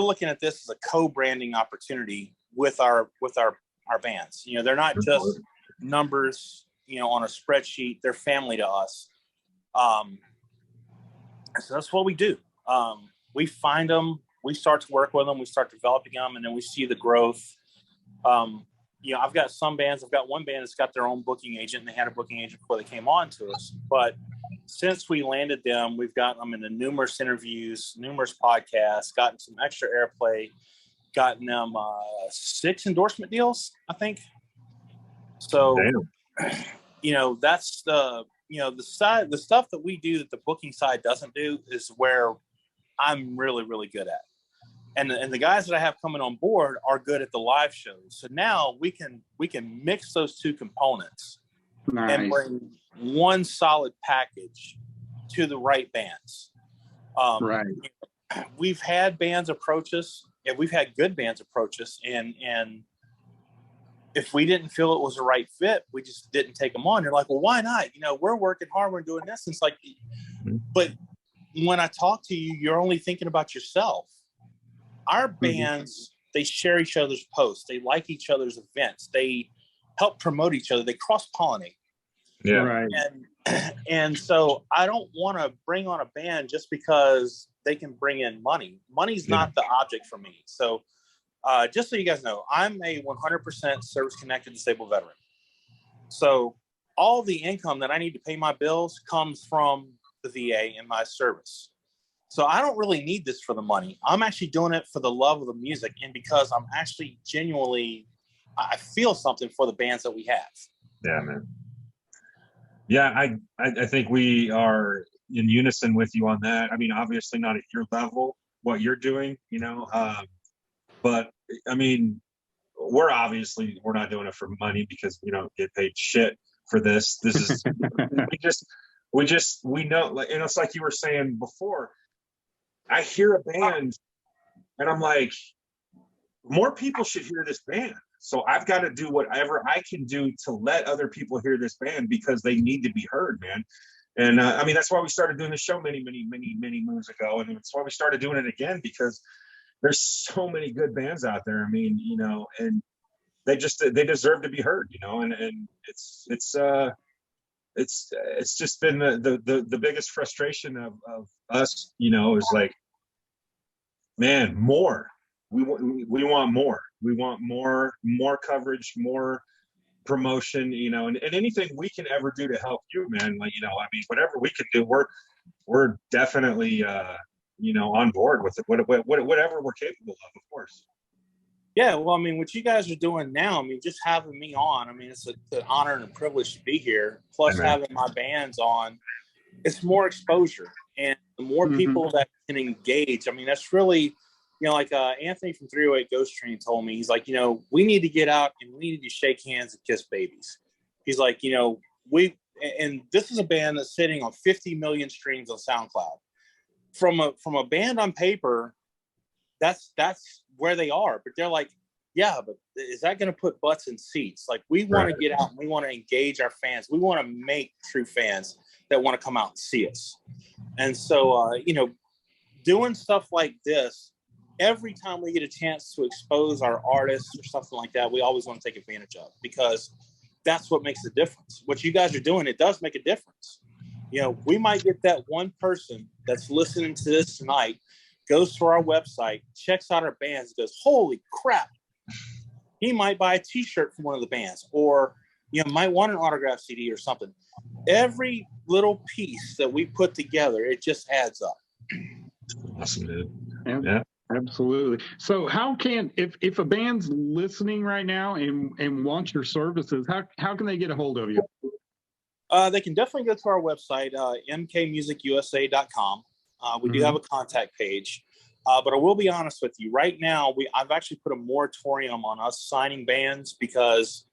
looking at this as a co-branding opportunity with our bands. They're not just numbers, on a spreadsheet. They're family to us. So that's what we do. We find them, we start to work with them, we start developing them, and then we see the growth. I've got some bands. I've got one band that's got their own booking agent, and they had a booking agent before they came on to us. But since we landed them, we've gotten them into numerous interviews, numerous podcasts, gotten some extra airplay, gotten them 6 endorsement deals, I think. So, that's the stuff that we do that the booking side doesn't do is where I'm really, really good at. And the guys that I have coming on board are good at the live shows. So now we can mix those two components and bring one solid package to the right bands. Right. We've had bands approach us, and we've had good bands approach us, and if we didn't feel it was the right fit, we just didn't take them on. You're like, well, why not? We're working hard, we're doing this. It's like, but when I talk to you, you're only thinking about yourself. Our bands, they share each other's posts. They like each other's events. They help promote each other. They cross-pollinate. Yeah. Right. And so I don't want to bring on a band just because they can bring in money. Money's not the object for me. So just so you guys know, I'm a 100% service-connected disabled veteran. So all the income that I need to pay my bills comes from the VA and my service. So I don't really need this for the money. I'm actually doing it for the love of the music and because I'm actually genuinely, I feel something for the bands that we have. Yeah, man. Yeah, I think we are in unison with you on that. I mean, obviously not at your level, what you're doing, you know, but I mean, we're not doing it for money because we don't get paid shit for this. This is we know, like, and it's like you were saying before. I hear a band, and I'm like, more people should hear this band. So I've got to do whatever I can do to let other people hear this band because they need to be heard, man. And I mean, that's why we started doing the show many moons ago, and it's why we started doing it again because there's so many good bands out there. I mean, you know, and they deserve to be heard, you know, and it's just been the biggest frustration of us, you know, is like, man, more. We want more. We want more coverage, more promotion, you know, and anything we can ever do to help you, man. Like, you know, I mean, whatever we can do, we're definitely you know, on board with it. Whatever we're capable of course. Yeah, well, I mean, what you guys are doing now, I mean, just having me on, I mean, it's an honor and a privilege to be here. Plus, having my bands on, it's more exposure. And the more people that can engage, I mean, that's really, you know, like Anthony from 308 Ghost Train told me, he's like, you know, we need to get out and we need to shake hands and kiss babies. He's like, you know, and this is a band that's sitting on 50 million streams on SoundCloud. From a band on paper, that's where they are, but they're like, yeah, but is that going to put butts in seats? Like, we want to get out and we want to engage our fans. We want to make true fans that want to come out and see us. And so, you know, doing stuff like this, every time we get a chance to expose our artists or something like that, we always want to take advantage of because that's what makes the difference. What you guys are doing, it does make a difference. You know, we might get that one person that's listening to this tonight, goes to our website, checks out our bands, goes, holy crap. He might buy a t-shirt from one of the bands or, you know, might want an autograph CD or something. Every little piece that we put together, it just adds up. Awesome, dude. Yeah. Absolutely. So how can, if a band's listening right now and wants your services, how can they get a hold of you? They can definitely go to our website, mkmusicusa.com. We do have a contact page, but I will be honest with you. Right now, I've actually put a moratorium on us signing bands because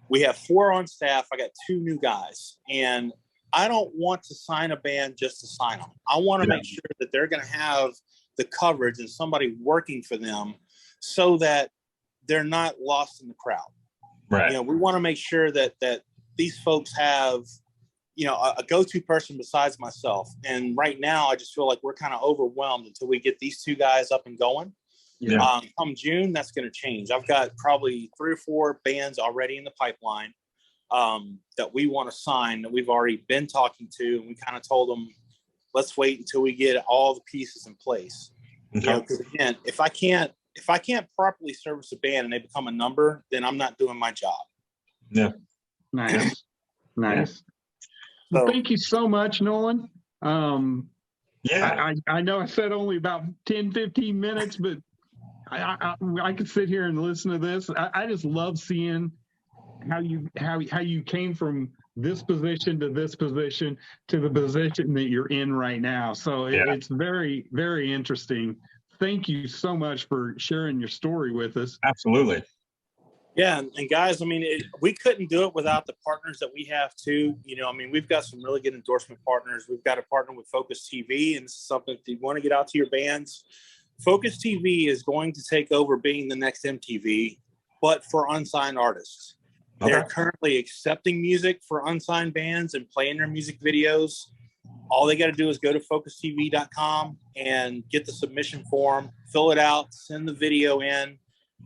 we have 4 on staff. I got 2 new guys, and I don't want to sign a band just to sign them. I want to make sure that they're going to have the coverage and somebody working for them so that they're not lost in the crowd. Right. You know, we want to make sure that these folks have, you know, a go-to person besides myself. And right now, I just feel like we're kind of overwhelmed until we get these 2 guys up and going. Yeah. Come June, that's going to change. I've got probably 3 or 4 bands already in the pipeline that we want to sign that we've already been talking to. And we kind of told them, let's wait until we get all the pieces in place. Okay. You know, because again, if I can't properly service a band and they become a number, then I'm not doing my job. Yeah. Nice. Nice. So, Well, thank you so much, Nolan. Yeah. I know I said only about 10, 15 minutes, but I could sit here and listen to this. I just love seeing how you came from this position to this position to the position that you're in right now. So it's very, very interesting. Thank you so much for sharing your story with us. Absolutely. yeah, and guys, I mean, we couldn't do it without the partners that we have too. You know, I mean, we've got some really good endorsement partners. We've got a partner with Focus TV, and this is something that you want to get out to your bands. Focus TV is going to take over being the next MTV, but for unsigned artists. They're currently accepting music for unsigned bands and playing their music videos. all they got to do is go to focustv.com and get the submission form, fill it out, send the video in,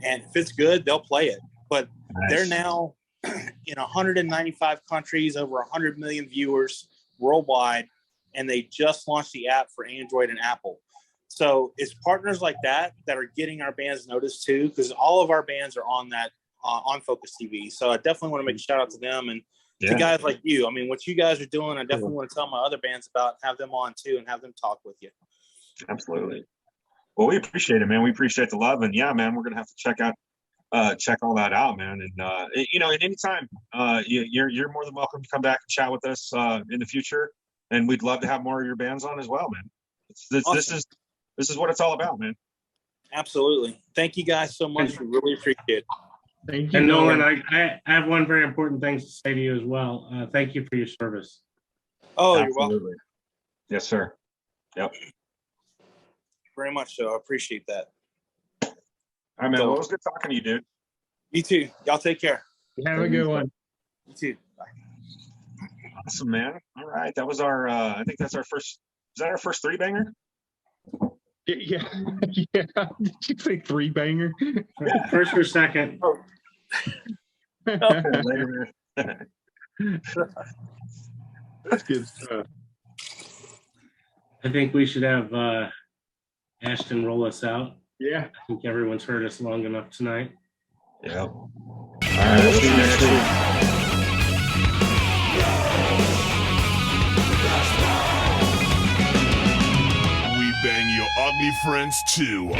and if it's good, they'll play it. But they're now in 195 countries, over 100 million viewers worldwide, and they just launched the app for Android and Apple. So it's partners like that that are getting our bands noticed too, because all of our bands are on that on Focus TV. So I definitely want to make a shout out to them and to guys like you. I mean, what you guys are doing, I definitely want to tell my other bands about, have them on too, and have them talk with you. Absolutely. Well, we appreciate it, man. We appreciate the love, and yeah, man, we're gonna have to check all that out, man. And you know, at any time, you're more than welcome to come back and chat with us in the future, and we'd love to have more of your bands on as well, man. Awesome. This is what it's all about, man. Absolutely. Thank you guys so much. We really appreciate it. Thank you. And Nolan, I have one very important thing to say to you as well. Thank you for your service. Oh, Absolutely. You're welcome. Yes, sir. Yep. Very much so. I appreciate that. All right, man. Well, it was good talking to you, dude. You too. Y'all take care. Have a good one. You too. Bye. Awesome, man. All right. That was our, I think that's our first, is that our first 3-banger? Yeah. Yeah. Did you say 3-banger? First or second? Later. That's good stuff. I think we should have Ashton roll us out. Yeah. I think everyone's heard us long enough tonight. Yep. All right. We'll see you next week. We bang your ugly friends too.